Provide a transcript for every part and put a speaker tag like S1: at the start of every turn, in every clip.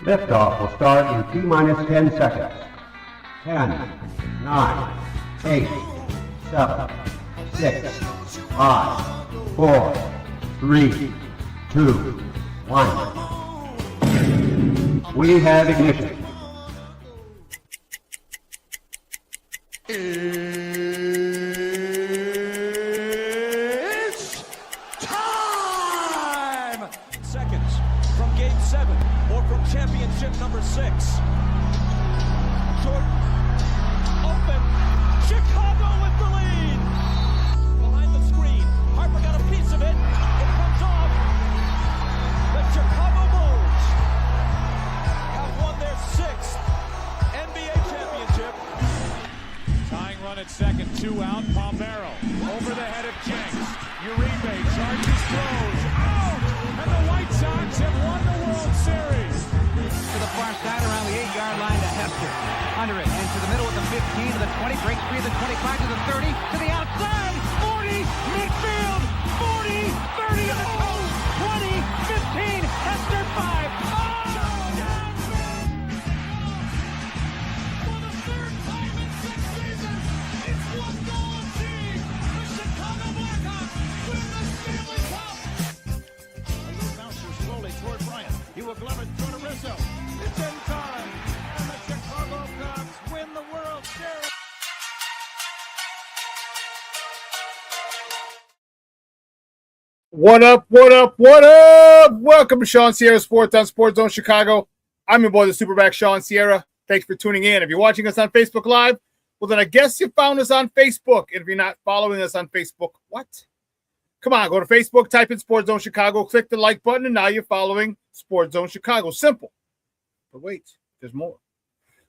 S1: Liftoff will start in T-minus 10 seconds. 10, 9, 8, 7, 6, 5, 4, 3, 2, 1. We have ignition.
S2: It's time! Seconds from game 7 or from championship number 6. Jordan, open, Chicago with the lead! Behind the screen, Harper got a piece of it, it comes off. The Chicago Bulls have won their 6th NBA championship. Tying run at second, 2 out, Palmero over the head of Jenks. Uribe charges, throws, out! And the White Sox have won the World Series.
S3: To the far side around the 8-yard line to Hester. Under it, and to the middle at the 15, to the 20, breaks free of the 25, to the 30, to the outside, 40, midfield, 40, 30 on the coast, 20, 15, Hester 5. Oh!
S2: For the 3rd time in 6 seasons, it's one goal achieved. The Chicago Blackhawks win the Stanley Cup. A little bouncer slowly toward Bryant. He will glove it toward Rizzo. It's in time, and the Chicago Cubs win the World Series.
S4: What up, what up, what up? Welcome to ShawnSierraSports on Sports Zone Chicago. I'm your boy, the SuperBack, Shawn Sierra. Thanks for tuning in. If you're watching us on Facebook Live, well, then I guess you found us on Facebook. And if you're not following us on Facebook, what? Come on, go to Facebook, type in Sports Zone Chicago, click the like button, and now you're following Sports Zone Chicago. Simple. But wait, there's more.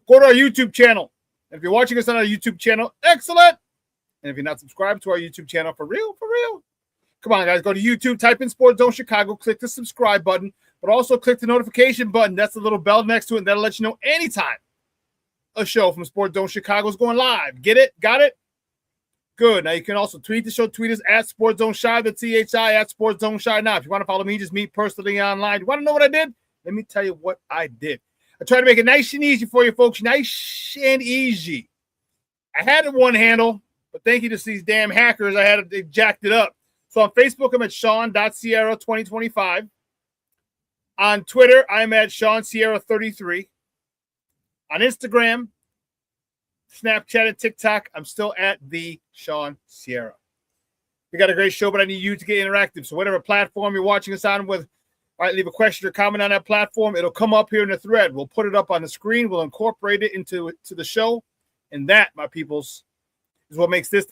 S4: Go to our YouTube channel. And if you're watching us on our YouTube channel, excellent. And if you're not subscribed to our YouTube channel, for real, come on, guys. Go to YouTube, type in Sports Zone Chicago, click the subscribe button, but also click the notification button. That's the little bell next to it, and that'll let you know anytime a show from Sports Zone Chicago is going live. Get it? Got it? Good. Now, you can also tweet the show. Tweet us at Sports Zone Shy, the THI, at Sports Zone Shy. Now, if you want to follow me, just me personally online. You want to know what I did? Let me tell you what I did. I tried to make it nice and easy for you folks. Nice and easy. I had it one handle, but thank you to these damn hackers, they jacked it up. So on Facebook, I'm at Shawn.Sierra2025. On Twitter, I'm at ShawnSierra33. On Instagram, Snapchat, and TikTok, I'm still at the Shawn Sierra. We got a great show, but I need you to get interactive. So whatever platform you're watching us on with, all right, leave a question or comment on that platform. It'll come up here in the thread. We'll put it up on the screen. We'll incorporate it into the show. And that, my peoples, is what makes this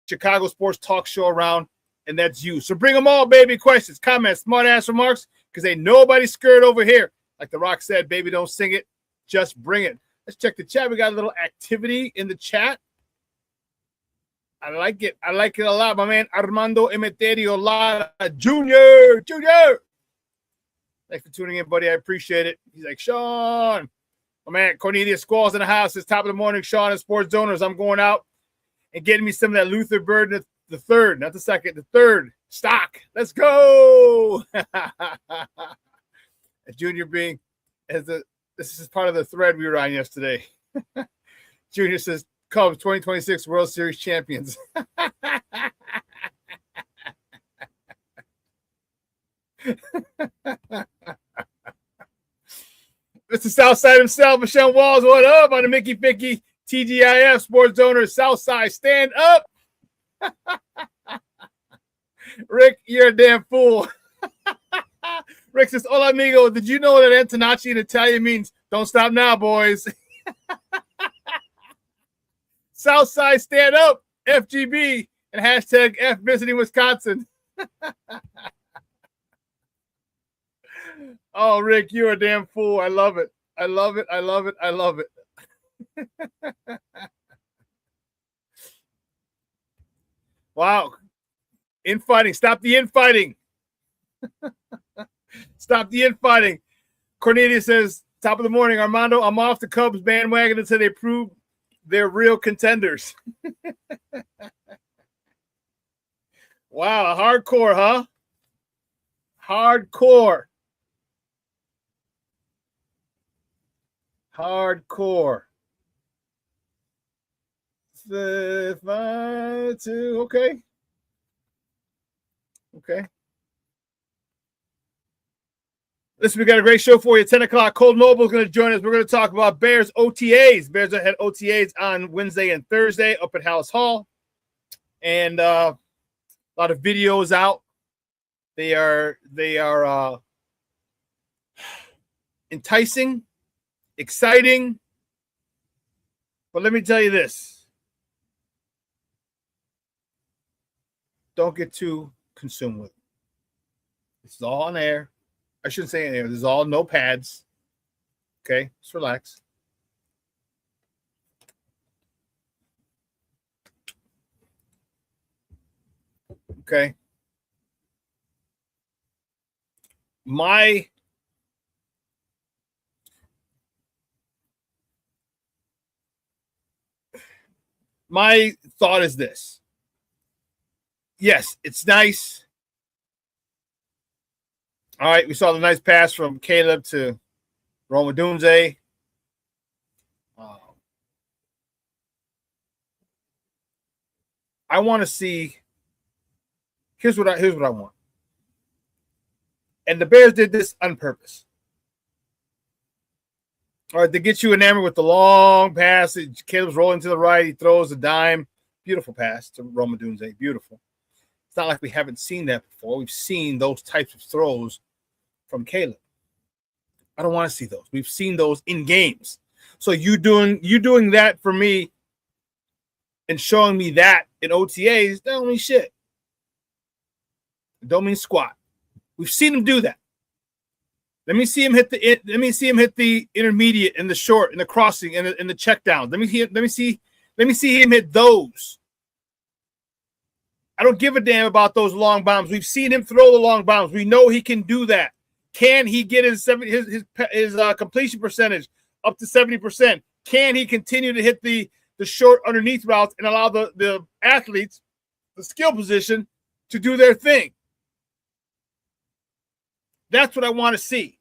S4: Chicago sports talk show around. And that's you. So bring them all, baby. Questions, comments, smart-ass remarks, because ain't nobody scared over here. Like The Rock said, baby, don't sing it. Just bring it. Let's check the chat. We got a little activity in the chat. I like it. I like it a lot. My man Armando Emeterio Lara Jr. Thanks for tuning in, buddy. I appreciate it. He's like, Shawn. My man Cornelius Squalls in the house. It's top of the morning. Shawn and Sports Zoners. I'm going out and getting me some of that Luther Bird, the third, not the second, the third stock. Let's go. Junior being this is part of the thread we were on yesterday. Junior says, Cubs 2026 World Series champions. Mr. Southside himself, Michelle Walls, what up on the Mickey Ficky TGIF Sports Owners Southside? Stand up. Rick, you're a damn fool. Rick says, hola, amigo. Did you know that Antonacci in Italian means don't stop now, boys? Southside, stand up. FGB and hashtag F visiting Wisconsin. Oh, Rick, you're a damn fool. I love it. I love it. I love it. I love it. Wow. Infighting. Stop the infighting. Stop the infighting. Cornelius says, top of the morning, Armando, I'm off the Cubs bandwagon until they prove they're real contenders. Wow, hardcore, huh? Hardcore. Hardcore. 5, 2, okay. Okay. Listen, we got a great show for you. 10 o'clock, Kole Noble is going to join us. We're going to talk about Bears OTAs. Bears had OTAs on Wednesday and Thursday up at Hallis Hall. And a lot of videos out. They are enticing, exciting. But let me tell you this. Don't get too consumed with it. This is all on air. I shouldn't say anything. There's all no pads. Okay, just relax. Okay. My thought is this. Yes, it's nice. All right, we saw the nice pass from Caleb to Rome Odunze. I want to see. Here's what I want. And the Bears did this on purpose. All right, they get you enamored with the long pass. Caleb's rolling to the right. He throws a dime. Beautiful pass to Rome Odunze. Beautiful. It's not like we haven't seen that before. We've seen those types of throws from Caleb. I don't want to see those. We've seen those in games. So you doing that for me and showing me that in OTAs, that don't mean shit. It don't mean squat. We've seen him do that. Let me see him hit the intermediate and the short and the crossing and the check down. Let me see him hit those. I don't give a damn about those long bombs. We've seen him throw the long bombs. We know he can do that. Can he get his completion percentage up to 70%? Can he continue to hit the short underneath routes and allow the athletes, the skill position, to do their thing? That's what I want to see.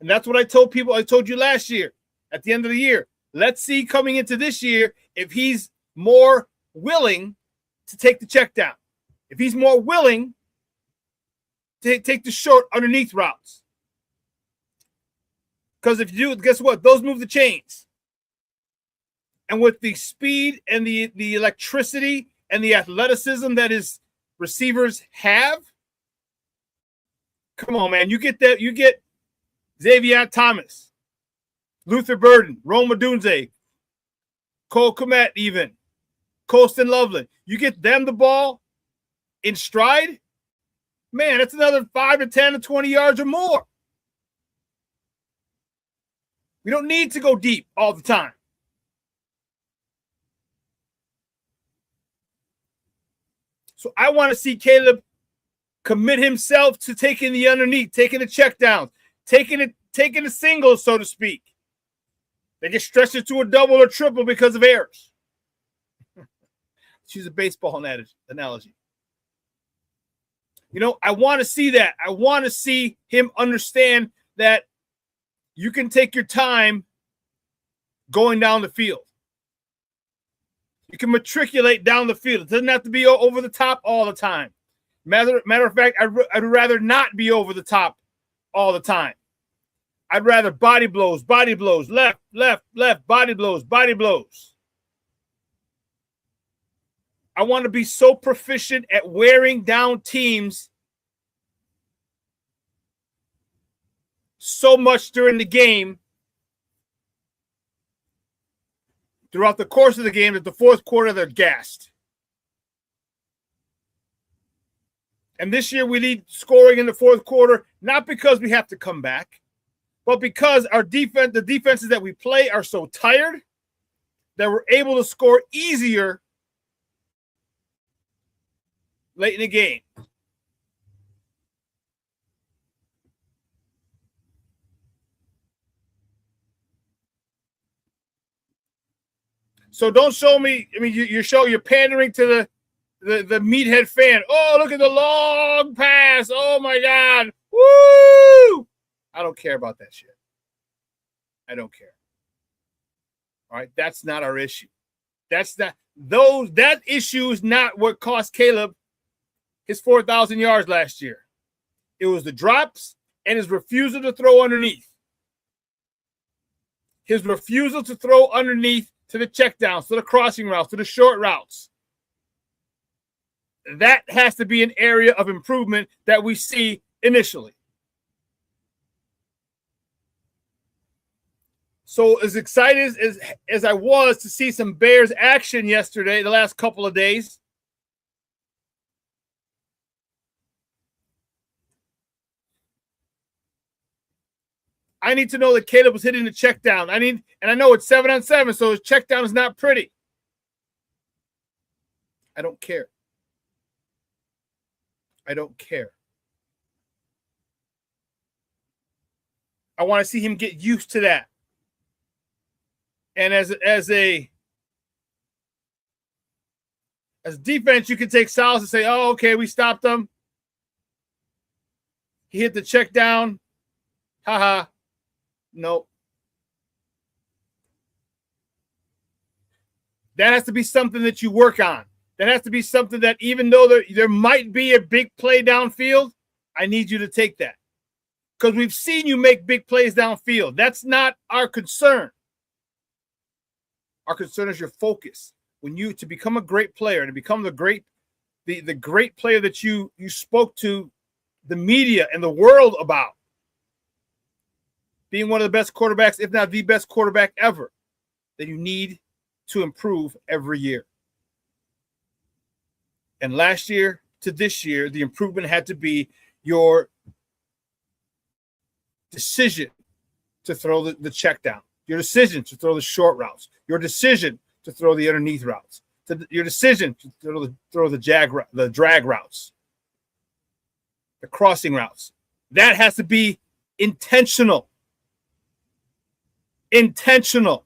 S4: And that's what I told people. I told you last year at the end of the year. Let's see coming into this year if he's more willing to take the check down. If he's more willing to take the short underneath routes. Because if you do, guess what? Those move the chains. And with the speed and the electricity and the athleticism that his receivers have, come on, man. You get that. You get Xavier Thomas, Luther Burden, Rome Odunze, Cole Kmet even, Colston Loveland. You get them the ball in stride, man, that's another 5 to 10 to 20 yards or more. We don't need to go deep all the time. So I want to see Caleb commit himself to taking the underneath, taking the check downs, taking the singles, so to speak. They get stretched into a double or triple because of errors. Let's use a baseball analogy. You know, I want to see that. I want to see him understand that you can take your time going down the field. You can matriculate down the field. It doesn't have to be over the top all the time. Matter of fact, I'd rather not be over the top all the time. I'd rather body blows, left, body blows. I want to be so proficient at wearing down teams so much during the game, throughout the course of the game, that the fourth quarter they're gassed. And this year we need scoring in the fourth quarter, not because we have to come back, but because our defense, the defenses that we play are so tired that we're able to score easier late in the game. So don't show me. I mean, you're pandering to the meathead fan. Oh, look at the long pass. Oh my God, Woo! I don't care about that shit. I don't care. All right, that's not our issue. That issue is not what cost Caleb his 4,000 yards last year. It was the drops and his refusal to throw underneath. His refusal to throw underneath to the checkdowns, to the crossing routes, to the short routes. That has to be an area of improvement that we see initially. So as excited as I was to see some Bears action yesterday, the last couple of days, I need to know that Caleb was hitting the check down. And I know it's 7-on-7, so his check down is not pretty. I don't care. I don't care. I want to see him get used to that. And as defense, you can take solace and say, oh, okay, we stopped him. He hit the check down. Haha. Nope. That has to be something that you work on. That has to be something that even though there might be a big play downfield, I need you to take that. Because we've seen you make big plays downfield. That's not our concern. Our concern is your focus. To become a great player, to become the great player that you spoke to the media and the world about, being one of the best quarterbacks, if not the best quarterback ever, then you need to improve every year. And last year to this year, the improvement had to be your decision to throw the check down, your decision to throw the short routes, your decision to throw the underneath routes, your decision to throw the drag routes, the crossing routes. That has to be intentional. Intentional.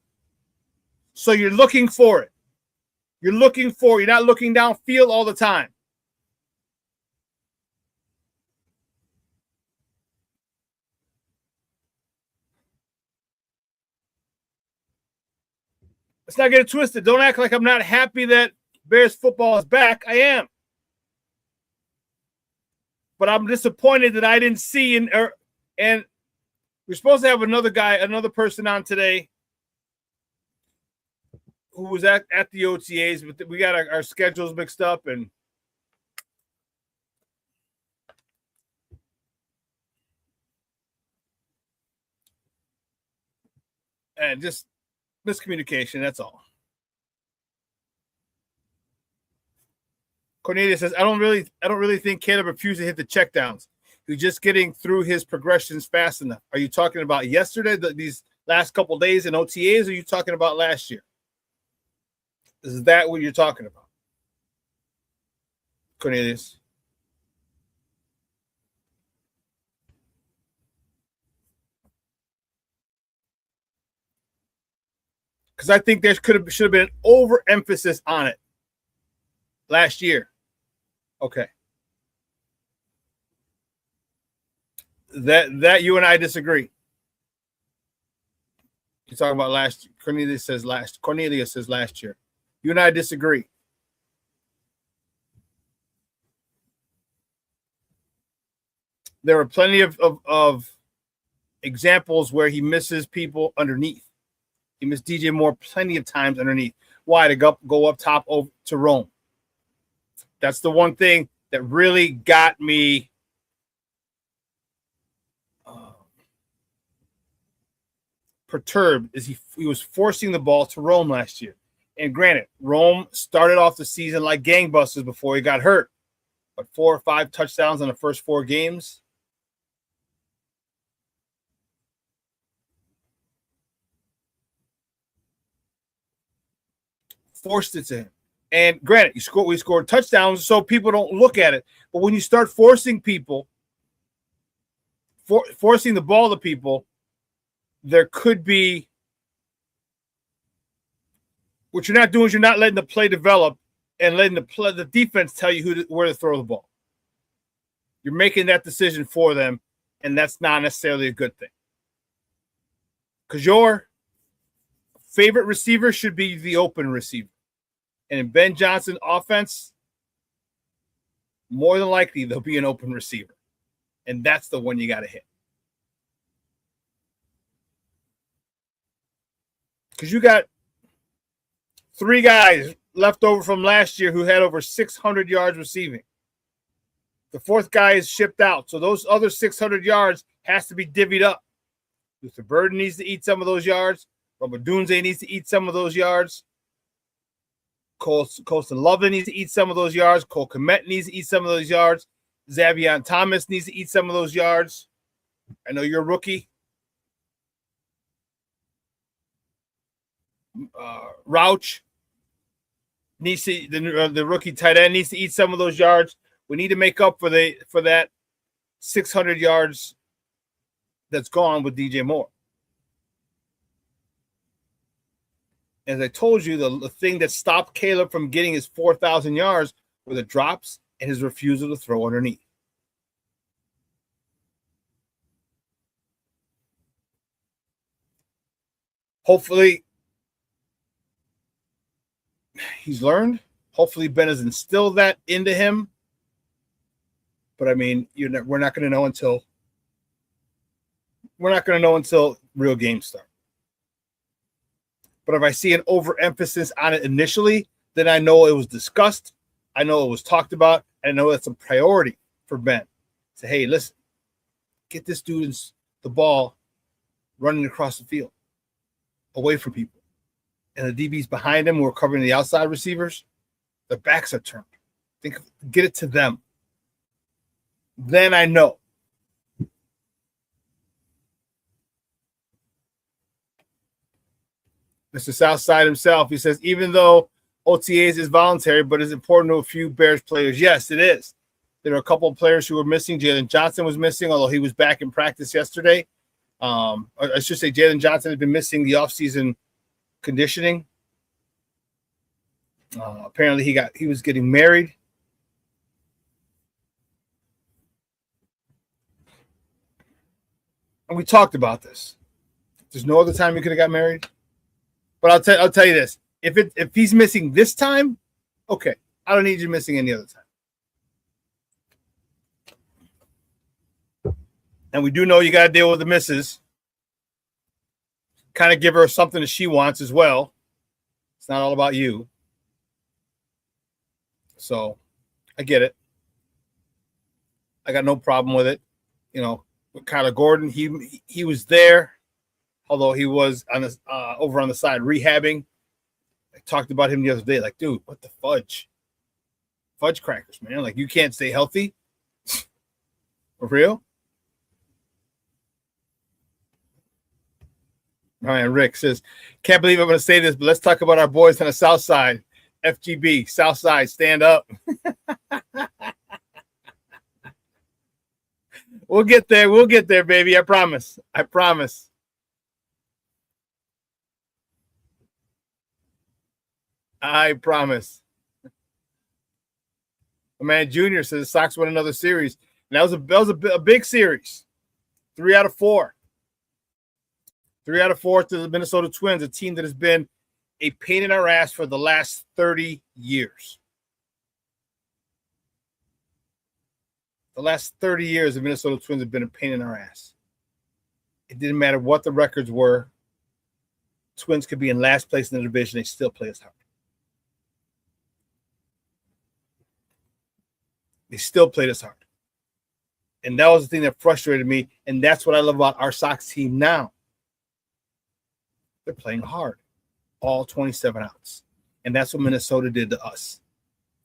S4: So you're looking for it. You're not looking downfield all the time. Let's not get it twisted. Don't act like I'm not happy that Bears football is back. I am. But I'm disappointed that I didn't see and we're supposed to have another person on today who was at the OTAs, but we got our schedules mixed up and just miscommunication, that's all. Cornelius says, I don't really think Caleb refused to hit the checkdowns. He's just getting through his progressions fast enough. Are you talking about yesterday, these last couple days in OTAs, or are you talking about last year? Is that what you're talking about, Cornelius? Because I think there should have been an overemphasis on it last year. Okay. That you and I disagree. You're talking about last year. Cornelius says last year. You and I disagree. There are plenty of examples where he misses people underneath. He missed DJ Moore plenty of times underneath. Why? To go up top over to Rome. That's the one thing that really got me perturbed is he was forcing the ball to Rome last year. And granted, Rome started off the season like gangbusters before he got hurt. But 4 or 5 touchdowns in the first 4 games. Forced it to him. And granted, we scored touchdowns, so people don't look at it. But when you start forcing people, forcing the ball to people, there could be what you're not doing is you're not letting the play develop and letting the defense tell you where to throw the ball. You're making that decision for them, And that's not necessarily a good thing. Because your favorite receiver should be the open receiver. And in Ben Johnson offense, more than likely there'll be an open receiver. And that's the one you got to hit. Because you got 3 guys left over from last year who had over 600 yards receiving. The 4th guy is shipped out. So those other 600 yards has to be divvied up. Luther Burden needs to eat some of those yards. Robert Dunze needs to eat some of those yards. Colston Loveland needs to eat some of those yards. Cole Kmet needs to eat some of those yards. Xavier Thomas needs to eat some of those yards. I know you're a rookie. Rouch needs to the rookie tight end needs to eat some of those yards. We need to make up for that 600 yards that's gone with DJ Moore. As I told you, the thing that stopped Caleb from getting his 4,000 yards were the drops and his refusal to throw underneath. Hopefully, he's learned. Hopefully, Ben has instilled that into him. But I mean, we're not going to know until real games start. But if I see an overemphasis on it initially, then I know it was discussed. I know it was talked about. I know that's a priority for Ben. Say, hey, listen, get this dude the ball running across the field, away from people. And the DBs behind him who are covering the outside receivers, their backs are turned. Get it to them. Then I know. Mr. Southside himself, he says, even though OTAs is voluntary, but it's important to a few Bears players. Yes, it is. There are a couple of players who were missing. Jalen Johnson was missing, although he was back in practice yesterday. I should say Jalen Johnson had been missing the offseason conditioning. Apparently he was getting married. And we talked about this. There's no other time you could have got married. But I'll tell you this: if he's missing this time, okay, I don't need you missing any other time. And we do know you got to deal with the misses. Kind of give her something that she wants as well. It's not all about you. So I get it. I got no problem with it. You know, with Kyler Gordon, he was there. Although he was over on the side rehabbing. I talked about him the other day. Like, dude, what the fudge? Fudge crackers, man. Like, you can't stay healthy? For real? All right, Rick says, can't believe I'm going to say this, but let's talk about our boys on the South Side. FGB, South Side, stand up. We'll get there. We'll get there, baby. I promise. I promise. I promise. My man Junior says the Sox won another series. And that was a big series. 3 out of 4. 3 out of 4 to the Minnesota Twins, a team that has been a pain in our ass for the last 30 years. The last 30 years, the Minnesota Twins have been a pain in our ass. It didn't matter what the records were. Twins could be in last place in the division. They still play us hard. They still played us hard. And that was the thing that frustrated me. And that's what I love about our Sox team now. They're playing hard. All 27 outs. And that's what Minnesota did to us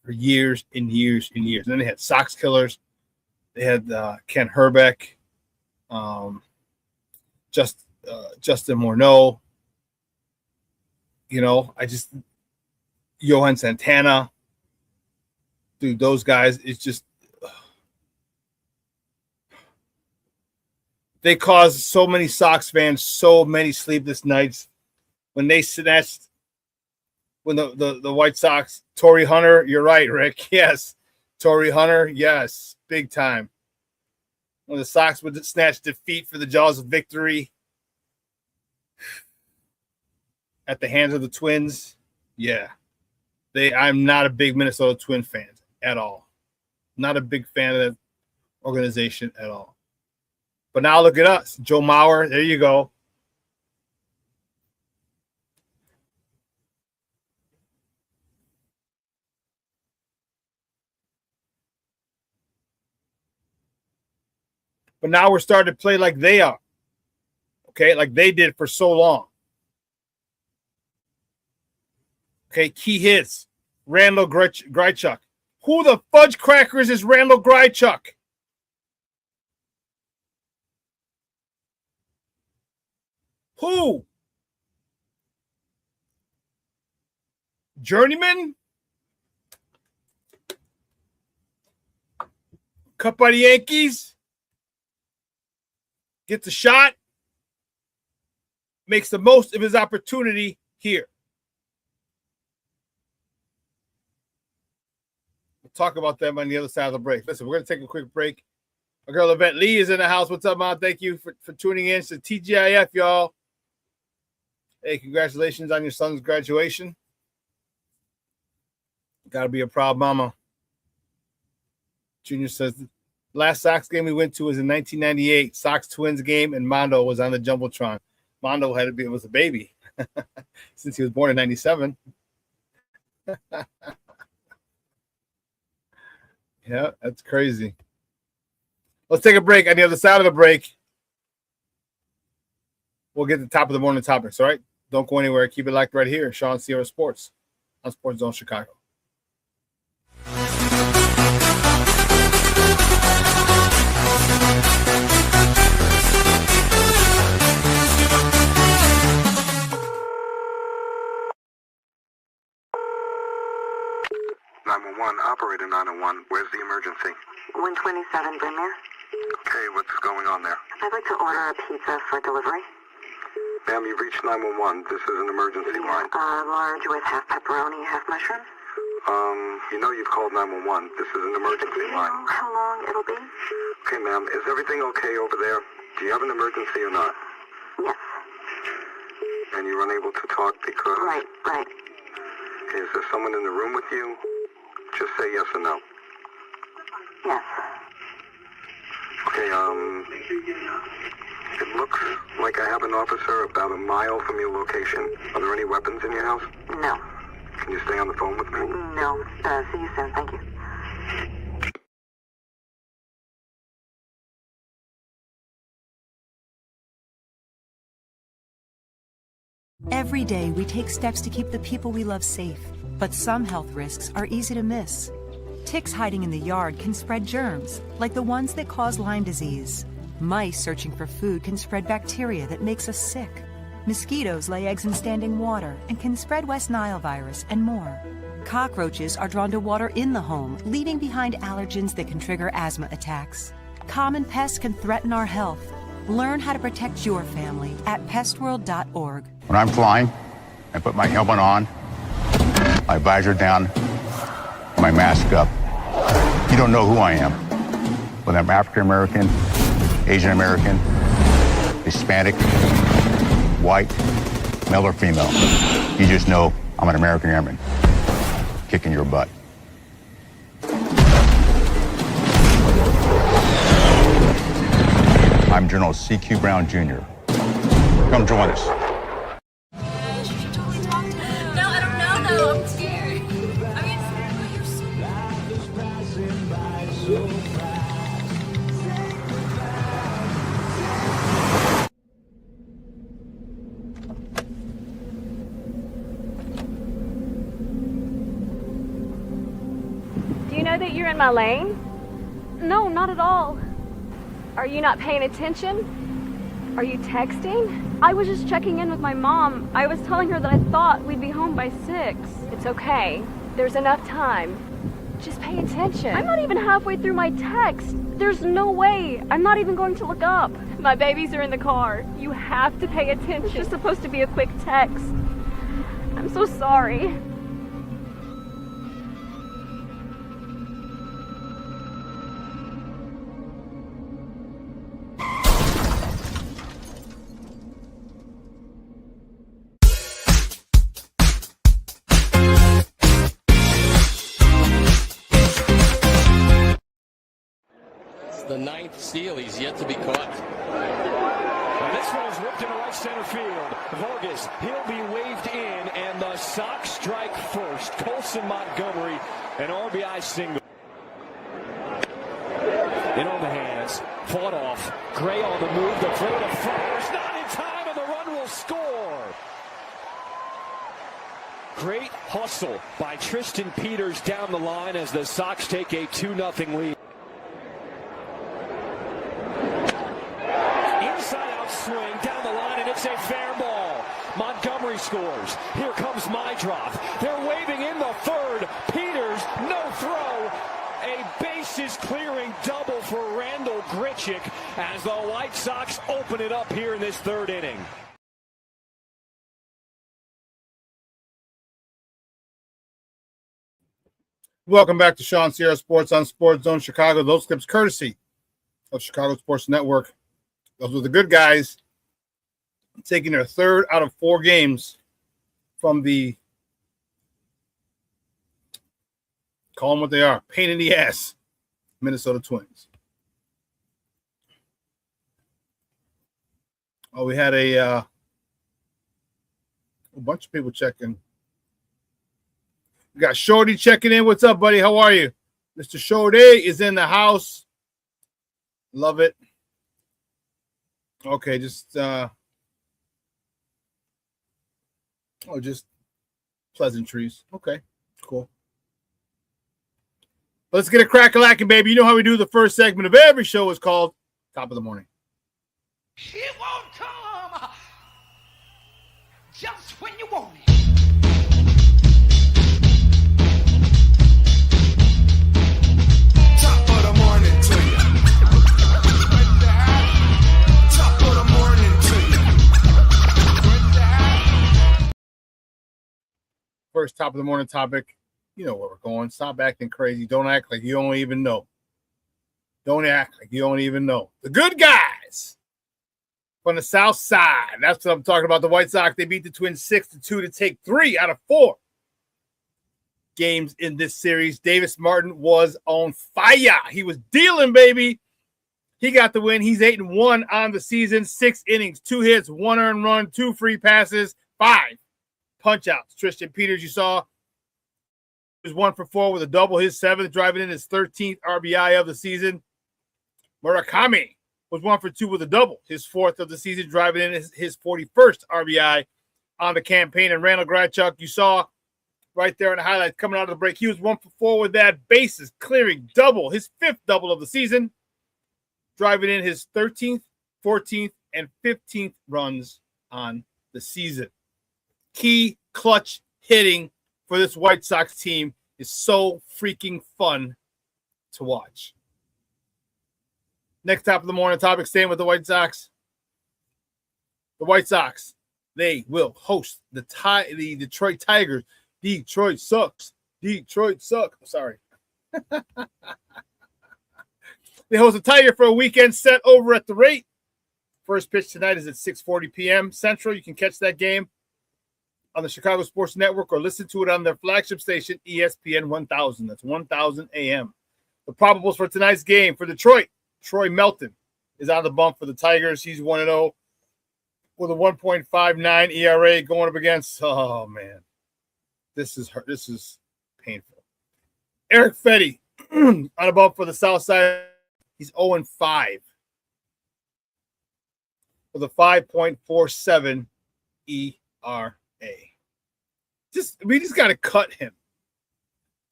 S4: for years and years and years. And then they had Sox killers. They had Ken Herbeck, Justin Morneau. You know, Johan Santana. Dude, those guys, it's just they caused so many Sox fans so many sleepless nights when they snatched when the White Sox, Torrey Hunter, you're right, Rick. Yes. Torrey Hunter, yes, big time. when the Sox would snatch defeat for the jaws of victory at the hands of the Twins. Yeah. I'm not a big Minnesota Twin fan at all. Not a big fan of that organization at all. But now look at us. Joe Mauer, there you go. But now we're starting to play like they are. Okay, like they did for so long. Okay, key hits. Randall Grichuk. Who the fudge crackers is Randall Grichuk? Who? Journeyman? Cut by the Yankees? Gets a shot, makes the most of his opportunity here. We'll talk about them on the other side of the break. Listen, we're going to take a quick break. My girl Yvette Lee is in the house. What's up, Mom? Thank you for tuning in to TGIF, y'all. Hey, congratulations on your son's graduation. Got to be a proud mama. Junior says, last Sox game we went to was in 1998. Sox Twins game, and Mondo was on the Jumbotron. Mondo was a baby since he was born in 97. Yeah, that's crazy. Let's take a break. On the other side of the break, we'll get the top of the morning topics, all right? Don't go anywhere. Keep it locked right here. Shawn Sierra Sports on Sports Zone Chicago.
S5: 911, operator 901. Where's the emergency?
S6: 127 Brynmere.
S5: Okay, what's going on there?
S6: I'd like to order a pizza for delivery.
S5: Ma'am, you've reached 911. This is an emergency line.
S6: Large with half pepperoni, half mushroom.
S5: You know you've called 911. This is an emergency
S6: Do you
S5: line.
S6: know how long it'll be?
S5: Okay, ma'am, is everything okay over there? Do you have an emergency or not?
S6: Yes.
S5: And you're unable to talk because...
S6: Right.
S5: Is there someone in the room with you? Just say yes or no.
S6: Yes.
S5: Okay, it looks like I have an officer about a mile from your location. Are there any weapons in your house?
S6: No.
S5: Can you stay on the phone with me?
S6: No. See you soon. Thank you.
S7: Every day, we take steps to keep the people we love safe, but some health risks are easy to miss. Ticks hiding in the yard can spread germs, like the ones that cause Lyme disease. Mice searching for food can spread bacteria that makes us sick. Mosquitoes lay eggs in standing water and can spread West Nile virus and more. Cockroaches are drawn to water in the home, leaving behind allergens that can trigger asthma attacks. Common pests can threaten our health. Learn how to protect your family at pestworld.org.
S8: When I'm flying, I put my helmet on, my visor down, my mask up. You don't know who I am. Whether I'm African American, Asian American, Hispanic, white, male or female. You just know I'm an American airman kicking your butt. I'm General C.Q. Brown Jr. Come join us.
S9: No, I don't know though. I'm scared. I mean, you're so...
S10: Do you know that you're in my lane? No, not at all. Are you not paying attention? Are you texting? I was just checking in with my mom. I was telling her that I thought we'd be home by 6. It's okay. There's enough time. Just pay attention. I'm not even halfway through my text. There's no way. I'm not even going to look up. My babies are in the car. You have to pay attention. It's just supposed to be a quick text. I'm so sorry.
S2: the ninth steal. He's yet to be caught.
S3: And this one is whipped into right center field. Vargas, he'll be waved in, and the Sox strike first. Colson Montgomery, an RBI single. In on the hands, fought off. Gray on the move, the throw to first, not in time, and the run will score. Great hustle by Tristan Peters down the line as the Sox take a 2-0 lead. Inside out swing down the line, and it's a fair ball. Montgomery scores. Here comes my drop. They're waving in the third. Peters, no throw. A bases clearing double for Randall Grichuk as the White Sox open it up here in this third inning.
S4: Welcome back to ShawnSierraSports on Sports Zone Chicago. Those clips courtesy of Chicago Sports Network. Those were the good guys taking their third out of 4 games from the, call them what they are, pain in the ass, Minnesota Twins. Oh, we had a bunch of people checking. We got Shorty checking in. What's up, buddy? How are you? Mr. Shorty is in the house. Love it. Okay, just just pleasantries. Okay, cool. Let's get a crack-a-lacking, baby. You know how we do the first segment of every show is called Top of the Morning.
S3: She won't come just when you want it.
S11: Top of the morning to you. Top of the morning to you.
S4: First top of the morning topic. You know where we're going. Stop acting crazy. Don't act like you don't even know. Don't act like you don't even know. The good guys from the South Side. That's what I'm talking about. The White Sox, they beat the Twins 6-2 to take 3 out of 4 games in this series. Davis Martin was on fire. He was dealing, baby. He got the win. He's 8-1 on the season. 6 innings, 2 hits, 1 earned run, 2 free passes, 5 punch-outs. Tristan Peters, you saw, was 1 for 4 with a double, his 7th, driving in his 13th RBI of the season. Murakami was 1 for 2 with a double, his 4th of the season, driving in his 41st RBI on the campaign. And Randall Grichuk, you saw right there in the highlights coming out of the break, he was 1 for 4 with that bases clearing double, his 5th double of the season, driving in his 13th, 14th, and 15th runs on the season. Key clutch hitting for this White Sox team is so freaking fun to watch. Next top of the morning topic, staying with the White Sox. The White Sox, they will host the Detroit Tigers. Detroit sucks. Detroit suck. Sorry. They host the Tiger for a weekend set over at the rate. First pitch tonight is at 6:40 p.m. Central. You can catch that game on the Chicago Sports Network or listen to it on their flagship station, ESPN 1000. That's 1000 AM. The probables for tonight's game for Detroit, Troy Melton is on the bump for the Tigers. He's 1-0 with a 1.59 ERA going up against, oh, man. This is painful. Eric Fetty on the bump for the South Side. He's 0-5 with a 5.47 ERA. We just got to cut him.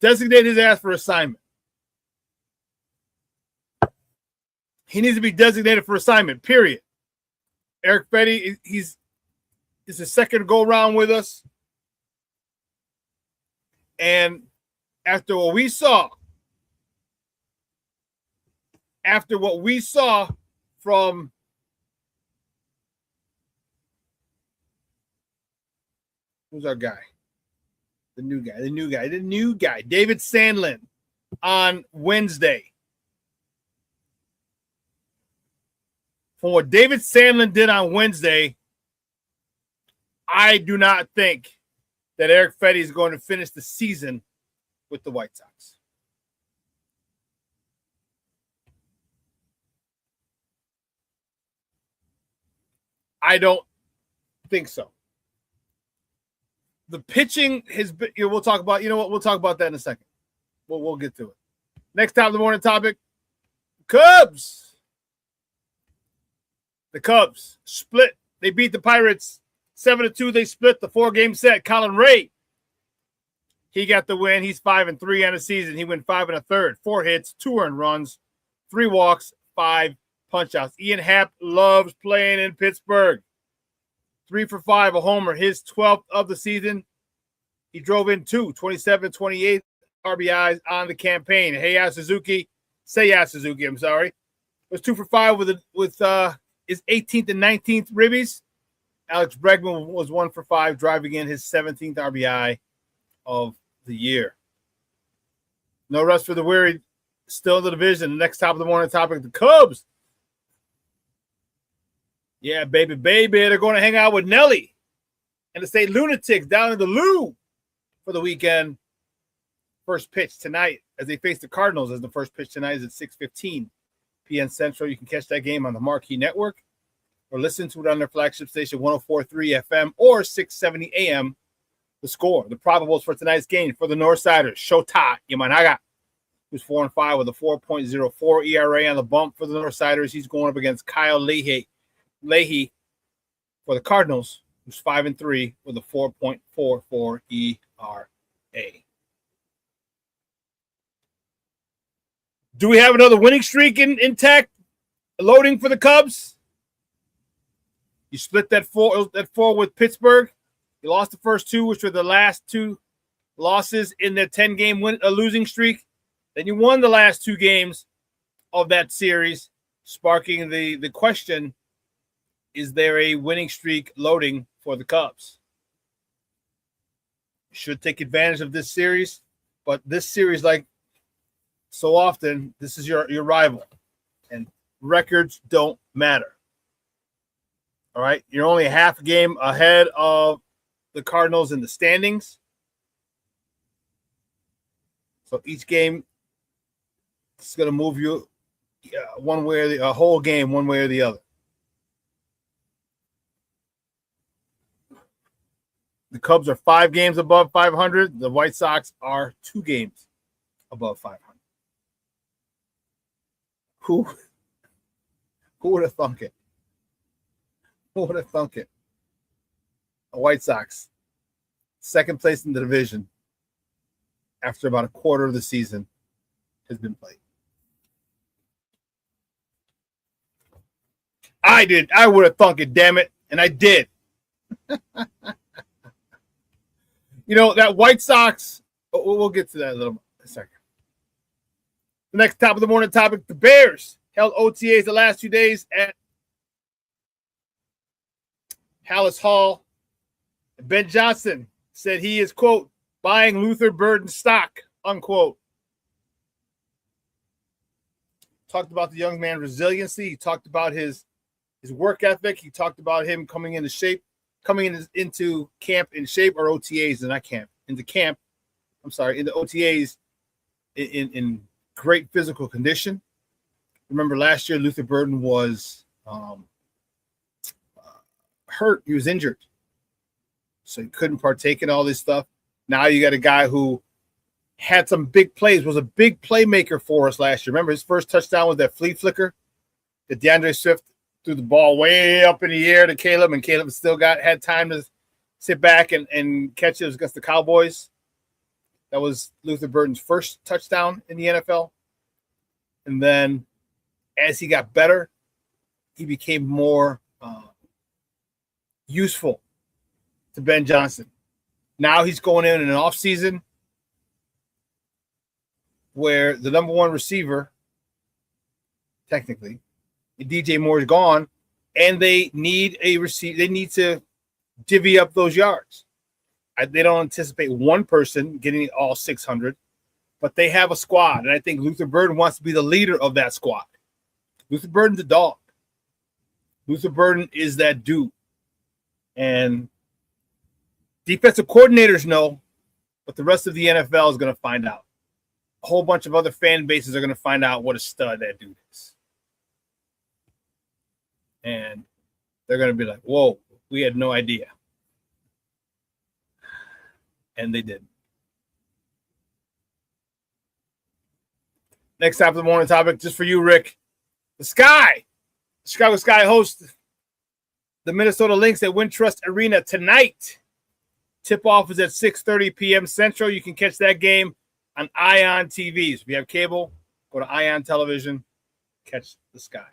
S4: Designate his ass for assignment. He needs to be designated for assignment, period. Eric Fetty, it's his second go-round with us. And after what we saw from who's our guy? The new guy, David Sandlin on Wednesday. From what David Sandlin did on Wednesday, I do not think that Eric Fetty is going to finish the season with the White Sox. I don't think so. The pitching has been, we'll talk about, we'll talk about that in a second. We'll get to it. Next top of the morning topic, Cubs. The Cubs split. They beat the Pirates 7-2. They split the 4-game set. Colin Ray, he got the win. He's 5-3 on the season. He went 5 1/3, 4 hits, 2 earned runs, 3 walks, 5 punchouts. Ian Happ loves playing in Pittsburgh. 3 for 5, a homer, his 12th of the season. He drove in 27, 28 RBIs on the campaign. Seiya Suzuki, was 2 for 5 with his 18th and 19th ribbies. Alex Bregman was 1 for 5, driving in his 17th RBI of the year. No rest for the weary. Still in the division. The next top of the morning topic, the Cubs. Yeah, baby. They're going to hang out with Nelly and the State Lunatics down in the Lou for the weekend. First pitch tonight as they face the Cardinals. As the first pitch tonight is at 6:15 p.m. Central. You can catch that game on the Marquee Network or listen to it on their flagship station 104.3 FM or 670 AM. The Score. The probables for tonight's game for the Northsiders. Shota Yamanaga, who's 4-5 with a 4.04 ERA on the bump for the Northsiders. He's going up against Kyle Leahy for the Cardinals, who's 5-3 with a 4.44 ERA. Do we have another winning streak intact? Loading for the Cubs. You split that four with Pittsburgh. You lost the first 2, which were the last 2 losses in their 10-game losing streak. Then you won the last 2 games of that series, sparking the question, is there a winning streak loading for the Cubs? You should take advantage of this series, but this series, like so often, this is your rival, and records don't matter. All right? You're only a half game ahead of the Cardinals in the standings. So each game is going to move you one way or a whole game, one way or the other. The Cubs are 5 games above 500. The White Sox are 2 games above 500. Who would have thunk it? Who would have thunk it? The White Sox, second place in the division after about a quarter of the season has been played. I did. I would have thunk it, damn it. And I did. That White Sox, we'll get to that in a second. The next top of the morning topic, the Bears held OTAs the last 2 days at Hallis Hall. Ben Johnson said he is, quote, buying Luther Burden stock, unquote. Talked about the young man's resiliency. He talked about his work ethic. He talked about him coming into camp in shape, or OTAs, and not camp, into OTAs in great physical condition. Remember last year, Luther Burden was hurt. He was injured. So he couldn't partake in all this stuff. Now you got a guy who had some big plays, was a big playmaker for us last year. Remember his first touchdown was that flea flicker that DeAndre Swift threw the ball way up in the air to Caleb, and Caleb still had time to sit back and catch it. It was against the Cowboys. That was Luther Burden's first touchdown in the NFL. And then as he got better, he became more useful to Ben Johnson. Now he's going in an offseason where the number 1 receiver, technically, DJ Moore is gone, and they need a receiver. They need to divvy up those yards. They don't anticipate one person getting all 600, but they have a squad, and I think Luther Burden wants to be the leader of that squad. Luther Burden's a dog. Luther Burden is that dude. And defensive coordinators know, but the rest of the NFL is going to find out. A whole bunch of other fan bases are going to find out what a stud that dude is. And they're going to be like, whoa, we had no idea. And they did. Next top of the morning topic, just for you, Rick. The Chicago Sky hosts the Minnesota Lynx at Wintrust Arena tonight. Tip-off is at 6:30 p.m. Central. You can catch that game on Ion TV. So if you have cable, go to Ion Television, catch the Sky.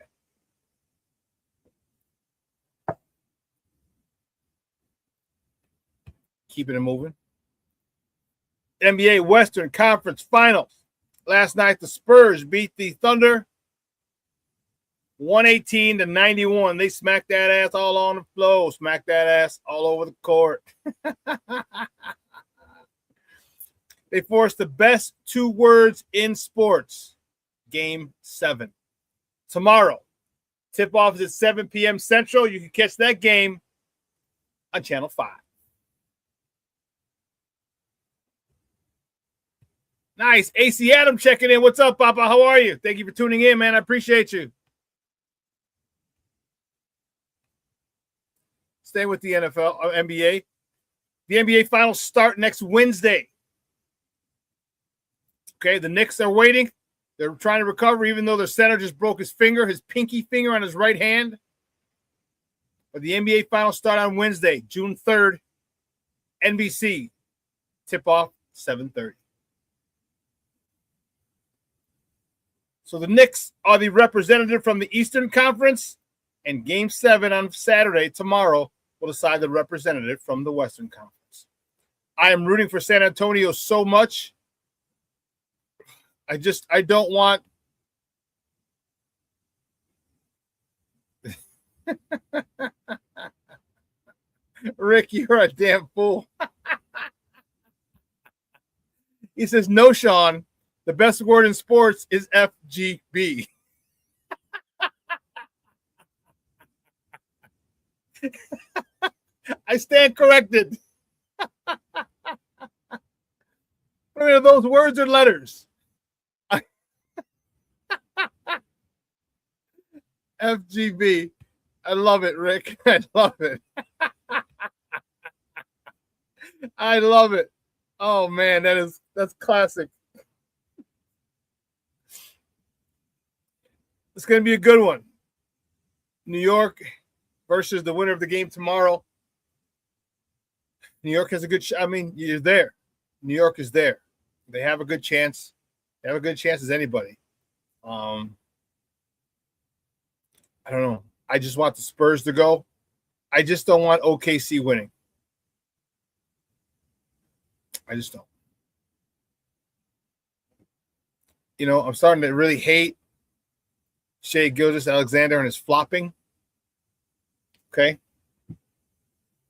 S4: Keeping it moving. NBA Western Conference Finals. Last night, the Spurs beat the Thunder 118-91. They smacked that ass all on the floor, smacked that ass all over the court. They forced the best 2 words in sports. Game 7. Tomorrow, tip-off is at 7 p.m. Central. You can catch that game on Channel 5. Nice. AC Adam checking in. What's up, Papa? How are you? Thank you for tuning in, man. I appreciate you. Staying with the NFL or NBA. The NBA finals start next Wednesday. Okay, the Knicks are waiting. They're trying to recover, even though their center just broke his finger, his pinky finger on his right hand. But the NBA finals start on Wednesday, June 3rd. NBC. Tip-off, 7:30. So the Knicks are the representative from the Eastern Conference, and Game 7 on Saturday, tomorrow, will decide the representative from the Western Conference. I am rooting for San Antonio so much. I don't want Rick, you're a damn fool. He says, no, Shawn. The best word in sports is FGB. I stand corrected. Are those words or letters? FGB. I love it, Rick. I love it. I love it. Oh man, that's classic. It's going to be a good one. New York versus the winner of the game tomorrow. New York has a good I mean, you're there. New York is there. They have a good chance. They have a good chance as anybody. I don't know. I just want the Spurs to go. I just don't want OKC winning. I just don't. You know, I'm starting to really hate Shai Gilgeous-Alexander and his flopping. Okay.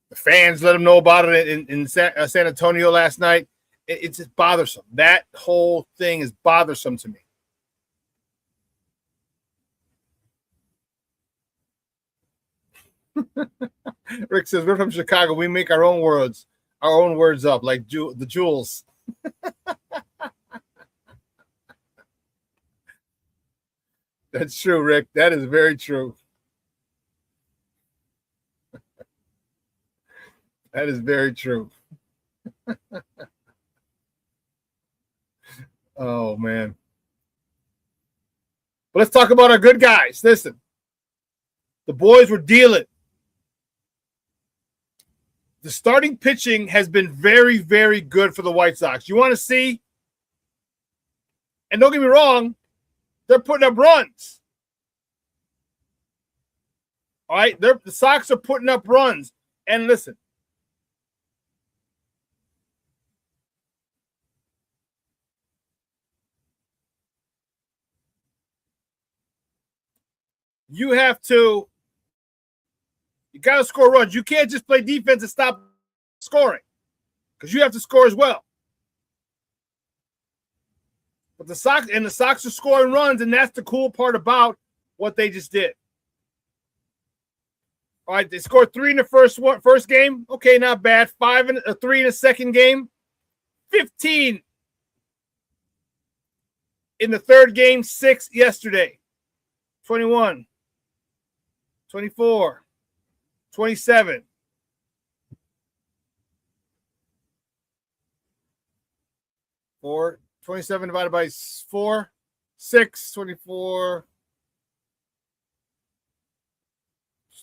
S4: The fans let him know about it in San Antonio last night. It's just bothersome. That whole thing is bothersome to me. Rick says, we're from Chicago. We make our own words up, like the jewels. That's true, Rick. That is very true. That is very true. Oh, man. But let's talk about our good guys. Listen, the boys were dealing. The starting pitching has been very, very good for the White Sox. You want to see? And don't get me wrong, they're putting up runs. All right? The Sox are putting up runs. And listen, you got to score runs. You can't just play defense and stop scoring because you have to score as well. But the Sox are scoring runs, and that's the cool part about what they just did. All right, they scored 3 in the first game. Okay, not bad. 3 in the second game. 15 in the third game. 6 yesterday. 21. 24. 27. Four, 27 divided by 4, 6, 24,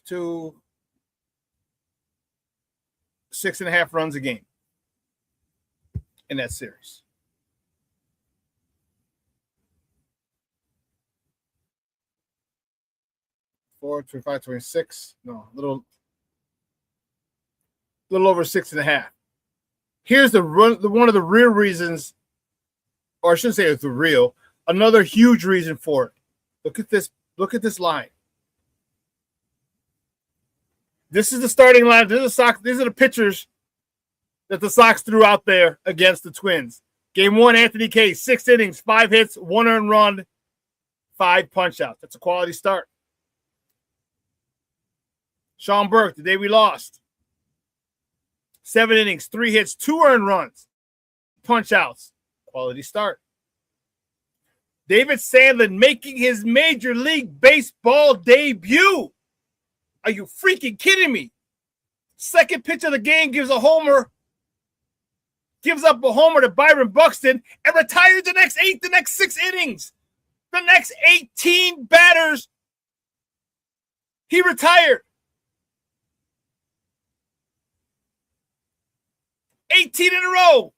S4: 2, 6.5 runs a game in that series. Four, 25, 26. No, a little over 6.5. Here's one of the real reasons, or I shouldn't say it's the real, another huge reason for it. Look at this. Look at this line. This is the starting line. These are the pitchers that the Sox threw out there against the Twins. Game 1, Anthony K, 6 innings, 5 hits, 1 earned run, 5 punch-outs. That's a quality start. Sean Burke, the day we lost. 7 innings, 3 hits, 2 earned runs, punch-outs. Quality start. David Sandlin making his Major League Baseball debut. Are you freaking kidding me? Second pitch of the game gives a homer, gives up a homer to Byron Buxton, and retires the next 6 innings. The next 18 batters, he retired. 18 in a row.